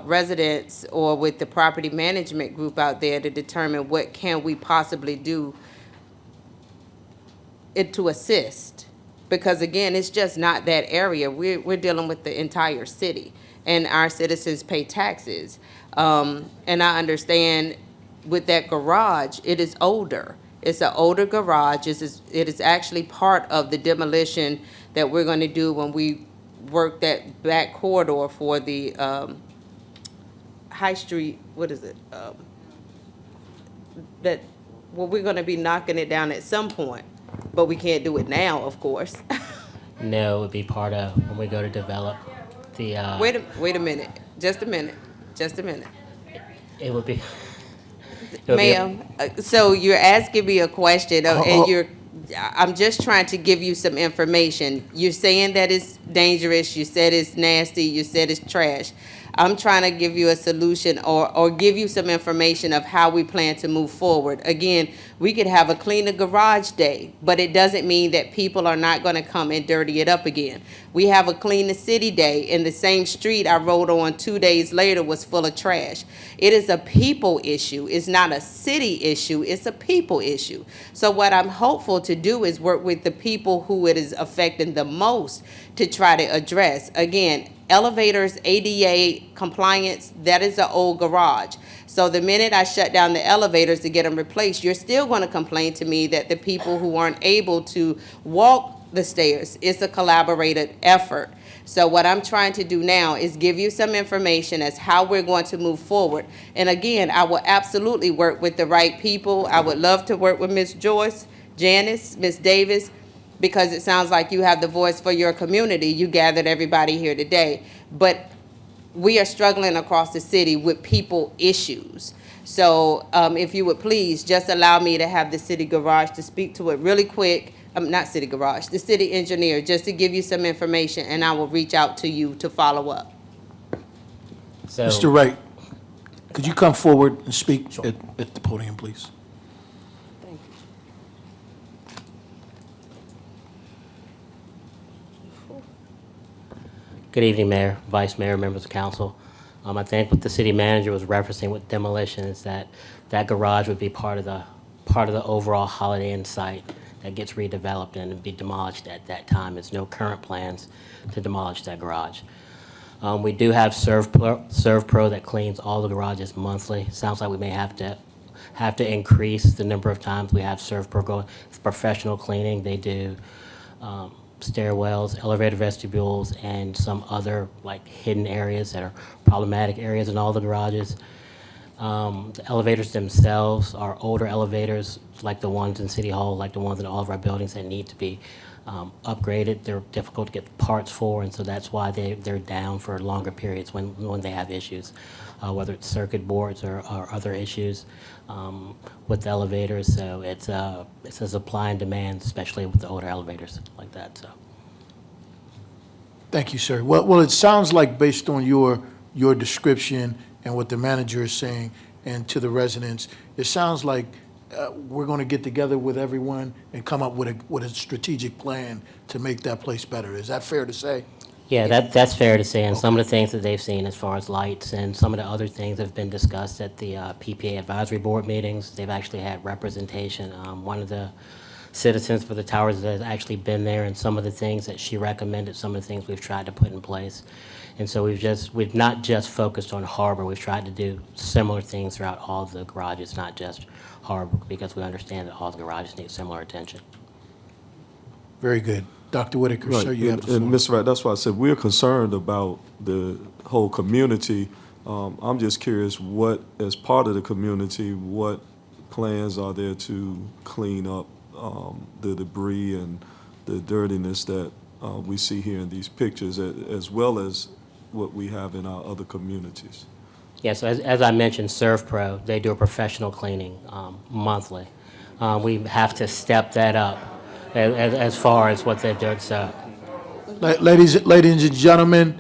residents or with the property management group out there to determine what can we possibly do to assist. Because again, it's just not that area. We're dealing with the entire city, and our citizens pay taxes. And I understand with that garage, it is older. It's an older garage. It is actually part of the demolition that we're going to do when we work that back corridor for the High Street, what is it? We're going to be knocking it down at some point, but we can't do it now, of course. No, it would be part of when we go to develop the. Wait a minute. Just a minute. It would be. Ma'am, so you're asking me a question, and I'm just trying to give you some information. You're saying that it's dangerous, you said it's nasty, you said it's trash. I'm trying to give you a solution or give you some information of how we plan to move forward. Again, we could have a cleaner garage day, but it doesn't mean that people are not going to come and dirty it up again. We have a clean the city day, in the same street I rode on 2 days later was full of trash. It is a people issue. It's not a city issue. It's a people issue. So what I'm hopeful to do is work with the people who it is affecting the most to try to address. Again, elevators, ADA compliance, that is an old garage. So the minute I shut down the elevators to get them replaced, you're still going to complain to me that the people who aren't able to walk the stairs, it's a collaborated effort. So what I'm trying to do now is give you some information as how we're going to move forward. And again, I will absolutely work with the right people. I would love to work with Ms. Joyce, Janice, Ms. Davis, because it sounds like you have the voice for your community. You gathered everybody here today. But we are struggling across the city with people issues. So if you would please just allow me to have the city garage to speak to it really quick. Not city garage, the city engineer, just to give you some information, and I will reach out to you to follow up. So, Mr. Wright, could you come forward and speak at the podium, please? Thank you. Good evening, Mayor, Vice Mayor, members of council. I think what the city manager was referencing with demolition is that garage would be part of the overall Holiday Inn site that gets redeveloped and be demolished at that time. There's no current plans to demolish that garage. We do have ServPro that cleans all the garages monthly. Sounds like we may have to increase the number of times we have ServPro going. It's professional cleaning. They do stairwells, elevator vestibules, and some other like hidden areas that are problematic areas in all the garages. The elevators themselves are older elevators, like the ones in City Hall, like the ones in all of our buildings that need to be upgraded. They're difficult to get parts for, and so that's why they're down for longer periods when they have issues, whether it's circuit boards or other issues with the elevators. So it's a supply and demand, especially with the older elevators like that. So. Thank you, sir. Well, it sounds like based on your description and what the manager is saying, and to the residents, it sounds like we're going to get together with everyone and come up with a strategic plan to make that place better. Is that fair to say? Yeah, that's fair to say, and some of the things that they've seen as far as lights and some of the other things have been discussed at the PPA advisory board meetings. They've actually had representation. One of the citizens for the towers has actually been there, and some of the things that she recommended, some of the things we've tried to put in place. And so we've not just focused on Harbor. We've tried to do similar things throughout all of the garages, not just Harbor, because we understand that all the garages need similar attention. Very good. Dr. Whitaker, Right. sir, you have the floor. And Mr. Wright, that's why I said we're concerned about the whole community. I'm just curious, what, as part of the community, what plans are there to clean up the debris and the dirtiness that we see here in these pictures, as well as what we have in our other communities. Yeah, so as I mentioned, ServPro, they do a professional cleaning monthly. We have to step that up as far as what they're doing, so. Ladies and gentlemen,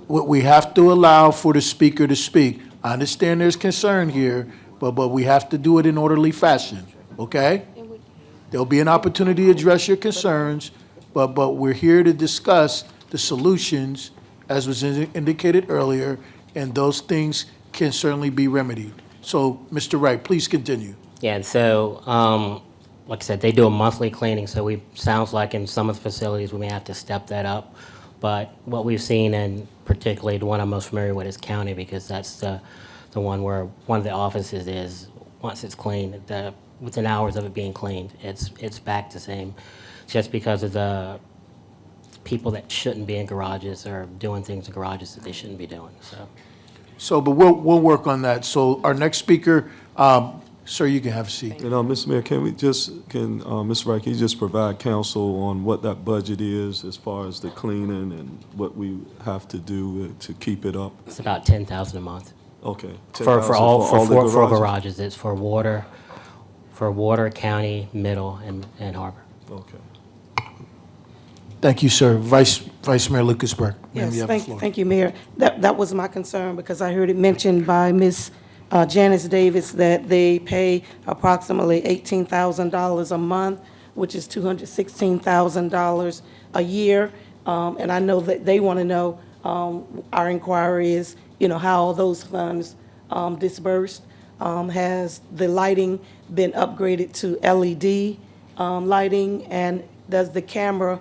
we have to allow for the speaker to speak. I understand there's concern here, but we have to do it in orderly fashion, okay? There'll be an opportunity to address your concerns, but we're here to discuss the solutions, as was indicated earlier, and those things can certainly be remedied. So, Mr. Wright, please continue. Yeah, and so, like I said, they do a monthly cleaning, so sounds like in some of the facilities, we may have to step that up. But what we've seen, and particularly the one I'm most familiar with is county, because that's the one where one of the offices is, once it's cleaned, within hours of it being cleaned, it's back to same, just because of the people that shouldn't be in garages or doing things in garages that they shouldn't be doing, so. But we'll work on that. So our next speaker, sir, you can have a seat. And Mr. Mayor, Mr. Wright, can you just provide counsel on what that budget is as far as the cleaning and what we have to do to keep it up? It's about $10,000 a month. Okay. For the garages, it's for water, county, middle, and harbor. Okay. Thank you, sir. Vice Mayor Lucasberg. Ma'am, Yes, you have the floor. thank you, Mayor. That was my concern, because I heard it mentioned by Ms. Janice Davis that they pay approximately $18,000 a month, which is $216,000 a year. And I know that they want to know, our inquiry is, how are those funds dispersed? Has the lighting been upgraded to LED lighting? And does the camera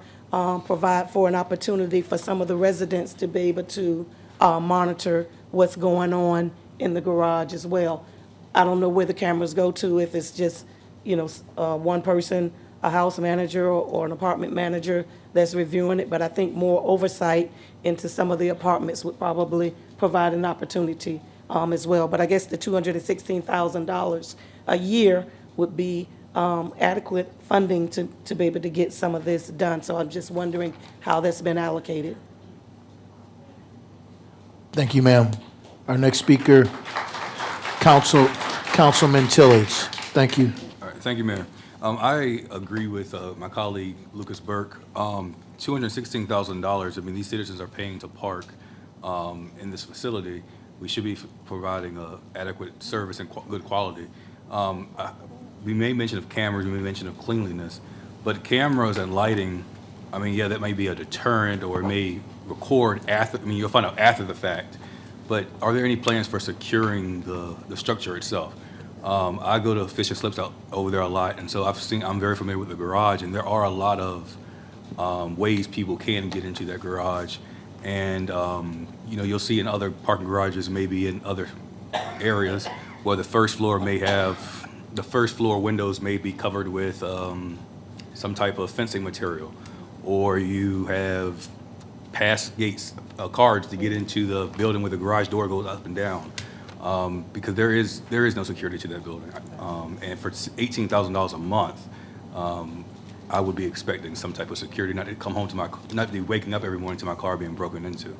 provide for an opportunity for some of the residents to be able to monitor what's going on in the garage as well? I don't know where the cameras go to, if it's just, one person, a house manager or an apartment manager that's reviewing it, but I think more oversight into some of the apartments would probably provide an opportunity as well. But I guess the $216,000 a year would be adequate funding to be able to get some of this done. So I'm just wondering how that's been allocated. Thank you, ma'am. Our next speaker, Councilman Tillage. Thank you. All right, thank you, Mayor. I agree with my colleague Lucas Burke. $216,000, I mean, these citizens are paying to park in this facility. We should be providing adequate service and good quality. We may mention of cameras, we may mention of cleanliness, but cameras and lighting, I mean, yeah, that may be a deterrent, or it may record after, I mean, you'll find out after the fact. But are there any plans for securing the structure itself? I go to Fish and Slips out over there a lot, and so I'm very familiar with the garage, and there are a lot of ways people can get into that garage. And, you'll see in other parking garages, maybe in other areas, where the first floor windows may be covered with some type of fencing material, or you have pass gates, cards to get into the building where the garage door goes up and down, because there is no security to that building. And for $18,000 a month, I would be expecting some type of security, not to come home not to be waking up every morning to my car being broken into.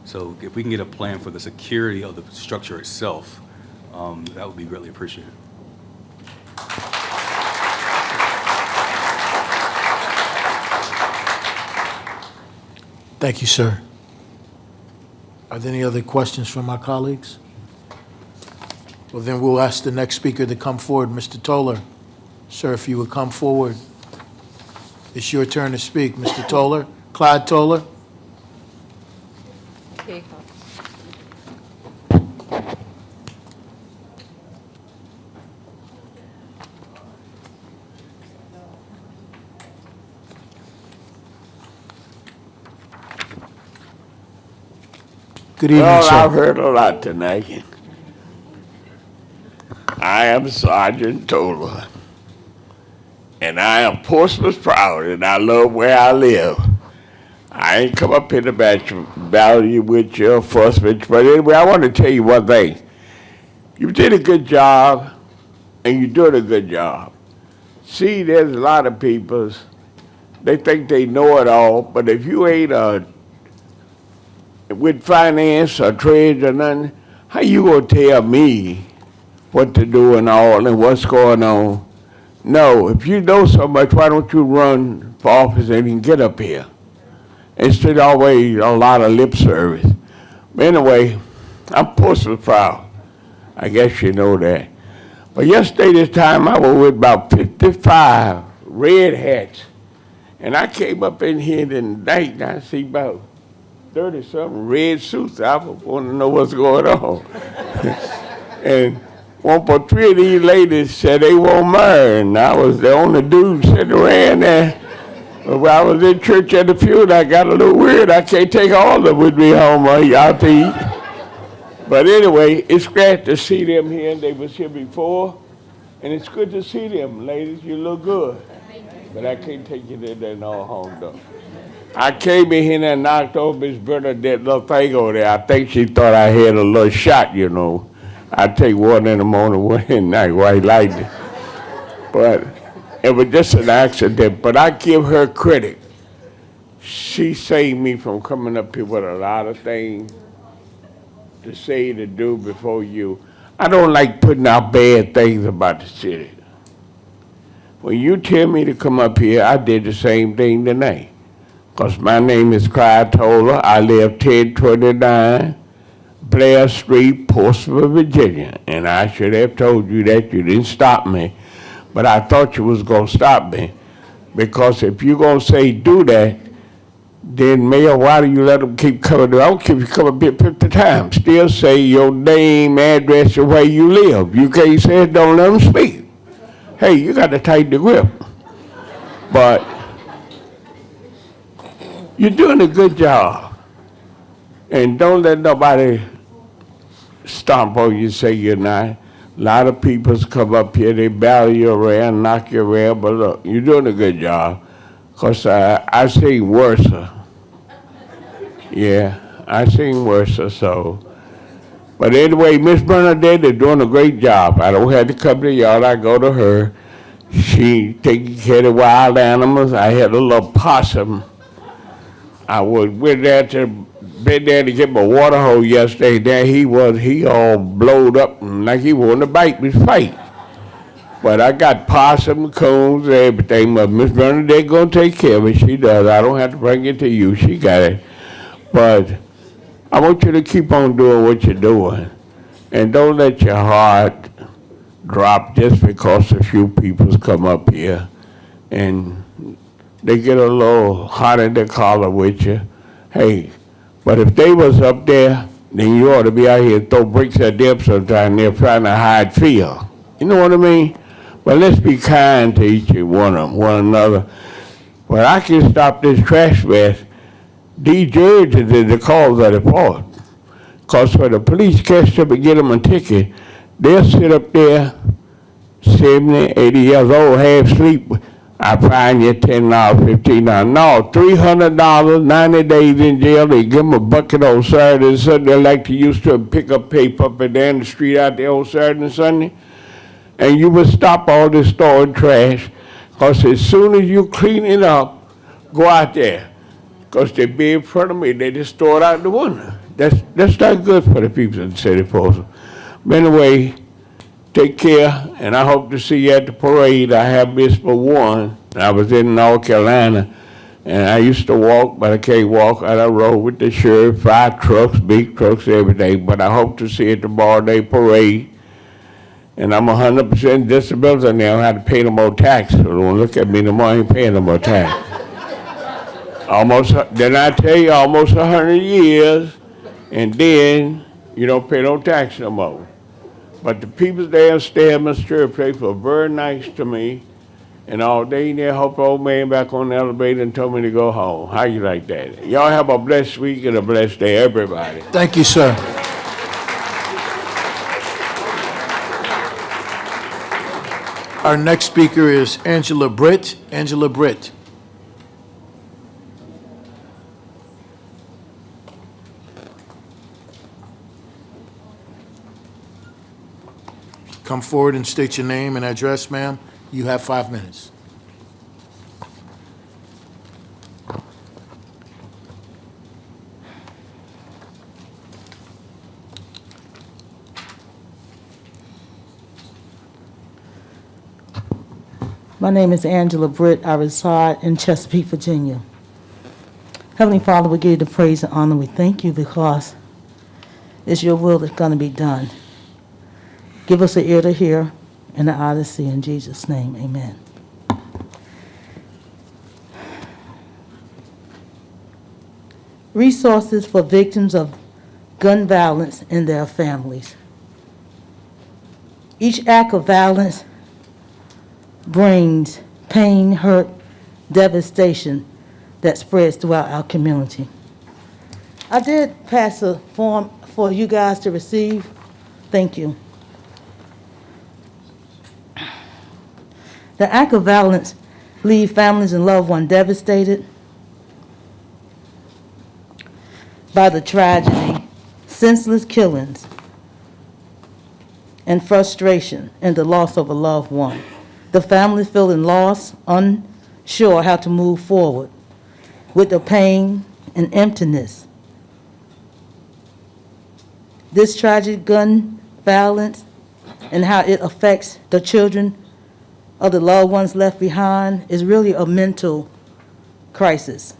So if we can get a plan for the security of the structure itself, that would be greatly appreciated. Thank you, sir. Are there any other questions from my colleagues? Well, then we'll ask the next speaker to come forward, Mr. Toller. Sir, if you would come forward. It's your turn to speak, Mr. Toller. Clyde Toller. Good evening, well, sir. I've heard a lot tonight. I am Sergeant Toller, and I am Portsmouth proud, and I love where I live. I ain't come up here to value with your fuss, but anyway, I want to tell you one thing. You did a good job, and you're doing a good job. See, there's a lot of people, they think they know it all, but if you ain't with finance or trade or nothing, how you gonna tell me what to do and all and what's going on? No, if you know so much, why don't you run for office and even get up here? Instead of always a lot of lip service. But anyway, I'm Portsmouth proud. I guess you know that. But yesterday this time I was with about 55 red hats. And I came up in here tonight and I see about 30-something red suits. I want to know what's going on. And one for three of these ladies said they won't marry, and I was the only dude sitting around there. But when I was in church at the funeral, I got a little weird. I can't take all of them with me home out to eat. But anyway, it's glad to see them here. They was here before, and it's good to see them, ladies. You look good. But I can't take you there no home, though. I came in here and knocked over Miss Bernadette little thing over there. I think she thought I had a little shot, you know. I take one in the morning, one in the night, white lightning. But it was just an accident. But I give her credit. She saved me from coming up here with a lot of things to say, to do before you. I don't like putting out bad things about the city. When you tell me to come up here, I did the same thing tonight. Because my name is Clyde Toller. I live 1029 Blair Street, Portsmouth, Virginia. And I should have told you that. You didn't stop me. But I thought you was going to stop me. Because if you're going to say do that, then Mayor, why do you let them keep coming? I don't care if you come up here 50 times. Still say your name, address, and where you live. You can't say it, don't let them speak. Hey, you got to tighten the grip. But you're doing a good job. And don't let nobody stomp on you and say you're not. A lot of people come up here, they battle you around, knock you around, but look, you're doing a good job. Because I seen worse. Yeah, I seen worse, so. But anyway, Miss Bernadette is doing a great job. I don't have to come to y'all, I go to her. She taking care of the wild animals. I had a little possum. I went there to get my water hose yesterday. There he all blowed up and like he wanted to bite me, fight. But I got possum, coons, everything. But Miss Bernadette gonna take care of it. She does. I don't have to bring it to you. She got it. But I want you to keep on doing what you're doing. And don't let your heart drop just because a few people come up here and they get a little hot in the collar with you. Hey, but if they was up there, then you ought to be out here and throw bricks at them sometime. They're trying to hide fear. You know what I mean? But let's be kind to each one another. But I can stop this trash mess. These judges is the cause of the fault. Because when the police catch them and get them a ticket, they'll sit up there 70, 80 years old, half asleep. I fine you $10, $15. No, $300, 90 days in jail. They give them a bucket on Saturday and Sunday like they used to pick up paper up and down the street out there on Saturday and Sunday. And you would stop all this storing trash, because as soon as you clean it up, go out there. Because they be in front of me, they just throw it out the window. That's not good for the people in the city, folks. But anyway, take care, and I hope to see you at the parade. I have missed but one. I was in North Carolina, and I used to walk, but I can't walk. And I rode with the sheriff, 5 trucks, big trucks, everything. But I hope to see you at the Bar Day Parade. And I'm 100% disability now. I have to pay no more tax. So don't look at me no more. I ain't paying no more tax. Didn't I tell you, almost 100 years, and then you don't pay no tax no more. But the people there stay at my church place were very nice to me. And all day there, helped the old man back on the elevator and told me to go home. How you like that? Y'all have a blessed week and a blessed day, everybody. Thank you, sir. Our next speaker is Angela Britt. Angela Britt. Come forward and state your name and address, ma'am. You have 5 minutes. My name is Angela Britt. I reside in Chesapeake, Virginia. Heavenly Father, we give you the praise and honor. We thank you because it's your will that's going to be done. Give us an ear to hear and an eye to see. In Jesus' name, amen. Resources for victims of gun violence and their families. Each act of violence brings pain, hurt, devastation that spreads throughout our community. I did pass a form for you guys to receive. Thank you. The act of violence leaves families and loved ones devastated by the tragedy, senseless killings, and frustration and the loss of a loved one. The family feeling lost, unsure how to move forward with the pain and emptiness. This tragic gun violence and how it affects the children of the loved ones left behind is really a mental crisis,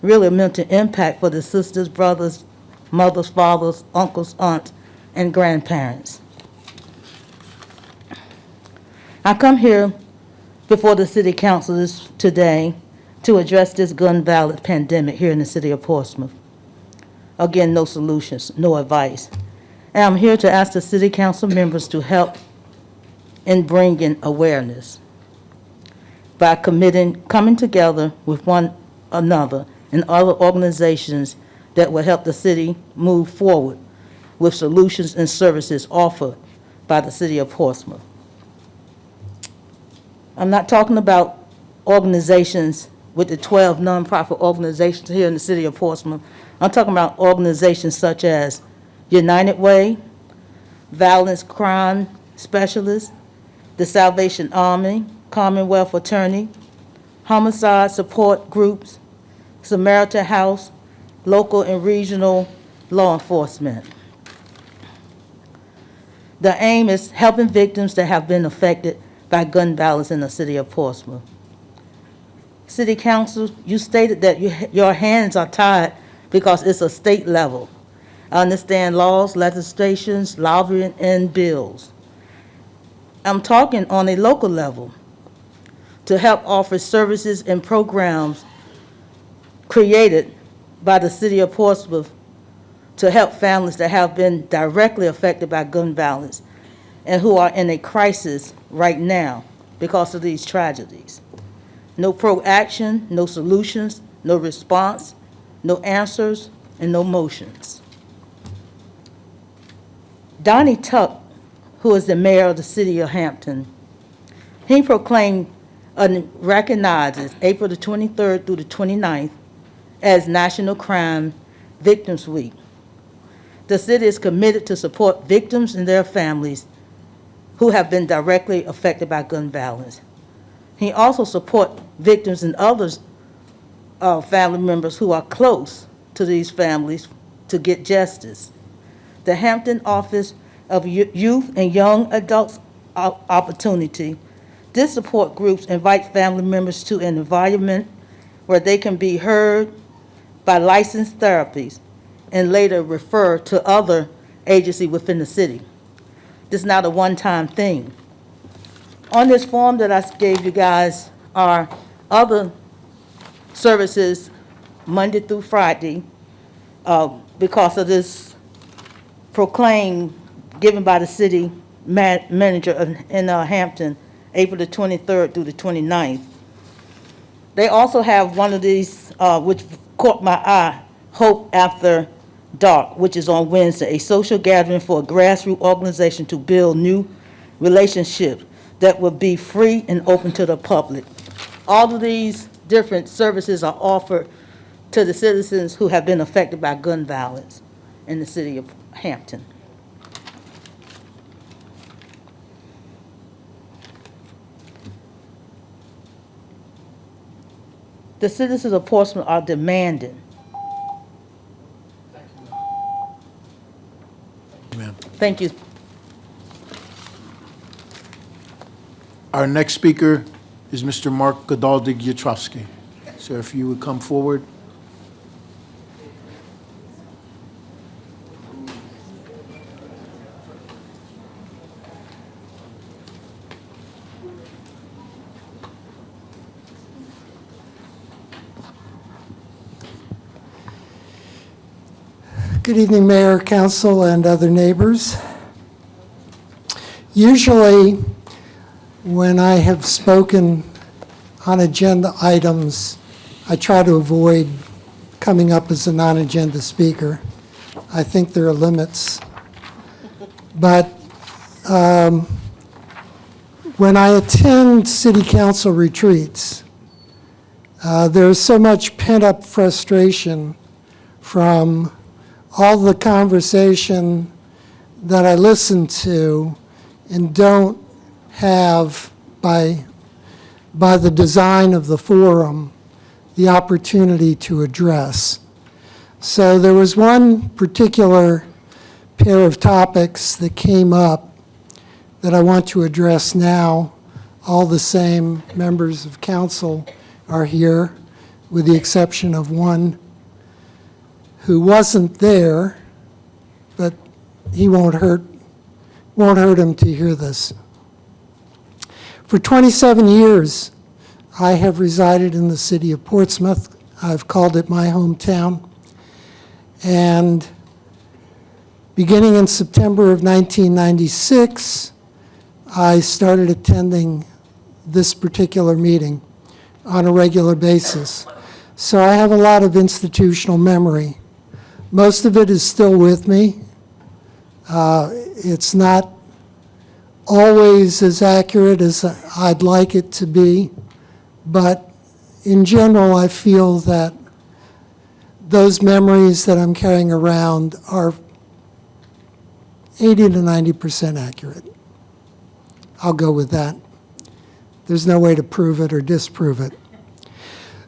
really a mental impact for the sisters, brothers, mothers, fathers, uncles, aunts, and grandparents. I come here before the City Council today to address this gun violence pandemic here in the city of Portsmouth. Again, no solutions, no advice. And I'm here to ask the City Council members to help in bringing awareness by coming together with one another and other organizations that will help the city move forward with solutions and services offered by the city of Portsmouth. I'm not talking about organizations with the 12 nonprofit organizations here in the city of Portsmouth. I'm talking about organizations such as United Way, Violence Crime Specialists, the Salvation Army, Commonwealth Attorney, Homicide Support Groups, Samaritan House, local and regional law enforcement. The aim is helping victims that have been affected by gun violence in the city of Portsmouth. City Council, you stated that your hands are tied because it's a state level. I understand laws, legislations, lobbying, and bills. I'm talking on a local level to help offer services and programs created by the city of Portsmouth to help families that have been directly affected by gun violence and who are in a crisis right now because of these tragedies. No proaction, no solutions, no response, no answers, and no motions. Donnie Tuck, who is the mayor of the city of Hampton, he proclaimed and recognizes April the 23rd through the 29th as National Crime Victims Week. The city is committed to support victims and their families who have been directly affected by gun violence. He also supports victims and others, family members who are close to these families to get justice. The Hampton Office of Youth and Young Adults Opportunity, this support groups invite family members to an environment where they can be heard by licensed therapies and later refer to other agencies within the city. This is not a one-time thing. On this form that I gave you guys are other services Monday through Friday because of this proclaim given by the city manager in Hampton, April the 23rd through the 29th. They also have one of these, which caught my eye, Hope After Dark, which is on Wednesday, a social gathering for a grassroots organization to build new relationships that will be free and open to the public. All of these different services are offered to the citizens who have been affected by gun violence in the city of Hampton. the citizens of Portsmouth are demanding. Amen. Thank you. Our next speaker is Mr. Mark Godaldig-Yatrovsky. Sir, if you would come forward. Good evening, Mayor, Council, and other neighbors. Usually, when I have spoken on agenda items, I try to avoid coming up as a non-agenda speaker. I think there are limits. But when I attend city council retreats, there's so much pent-up frustration from all the conversation that I listen to and don't have by the design of the forum the opportunity to address. So there was one particular pair of topics that came up that I want to address now. All the same members of council are here, with the exception of one who wasn't there, but he won't hurt him to hear this. For 27 years, I have resided in the city of Portsmouth. I've called it my hometown. And beginning in September of 1996, I started attending this particular meeting on a regular basis. So I have a lot of institutional memory. Most of it is still with me. It's not always as accurate as I'd like it to be, but in general, I feel that those memories that I'm carrying around are 80 to 90% accurate. I'll go with that. There's no way to prove it or disprove it.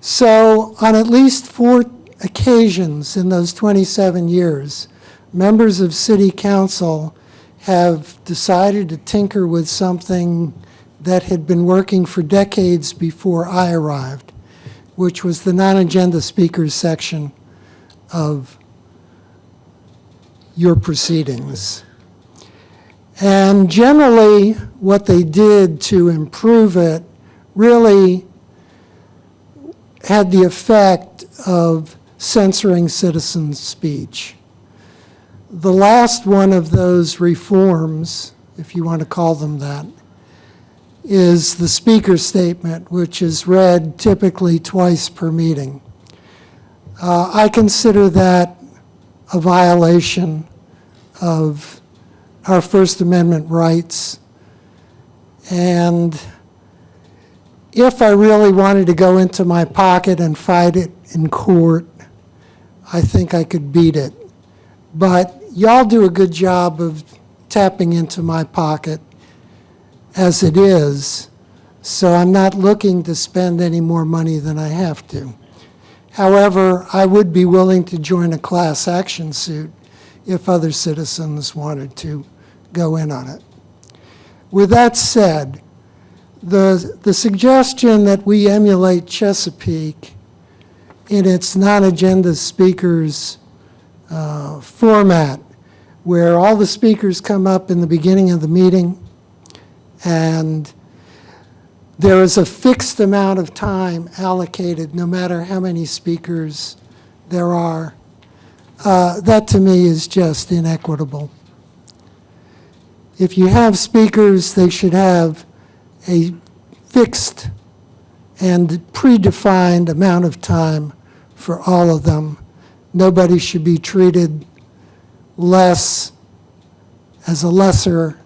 So on at least 4 occasions in those 27 years, members of city council have decided to tinker with something that had been working for decades before I arrived, which was the non-agenda speakers section of your proceedings. And generally, what they did to improve it really had the effect of censoring citizens' speech. The last one of those reforms, if you want to call them that, is the speaker's statement, which is read typically twice per meeting. I consider that a violation of our First Amendment rights. And if I really wanted to go into my pocket and fight it in court, I think I could beat it. But y'all do a good job of tapping into my pocket as it is, so I'm not looking to spend any more money than I have to. However, I would be willing to join a class action suit if other citizens wanted to go in on it. With that said, the suggestion that we emulate Chesapeake in its non-agenda speakers format, where all the speakers come up in the beginning of the meeting and there is a fixed amount of time allocated no matter how many speakers there are, that to me is just inequitable. If you have speakers, they should have a fixed and predefined amount of time for all of them. Nobody should be treated less as a lesser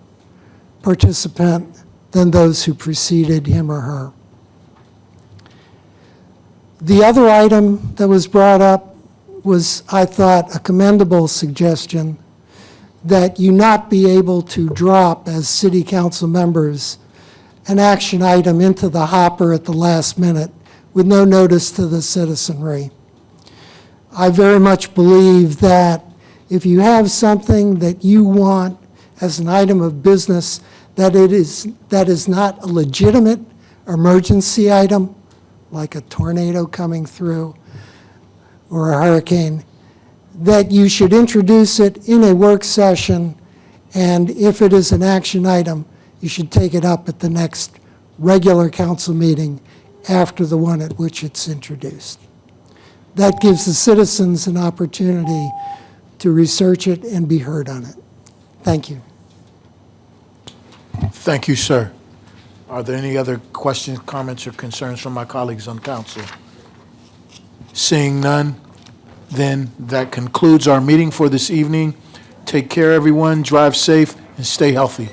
participant than those who preceded him or her. The other item that was brought up was, I thought, a commendable suggestion that you not be able to drop, as city council members, an action item into the hopper at the last minute with no notice to the citizenry. I very much believe that if you have something that you want as an item of business that is not a legitimate emergency item, like a tornado coming through or a hurricane, that you should introduce it in a work session, and if it is an action item, you should take it up at the next regular council meeting after the one at which it's introduced. That gives the citizens an opportunity to research it and be heard on it. Thank you. Thank you, sir. Are there any other questions, comments, or concerns from my colleagues on council? Seeing none, then that concludes our meeting for this evening. Take care, everyone. Drive safe and stay healthy.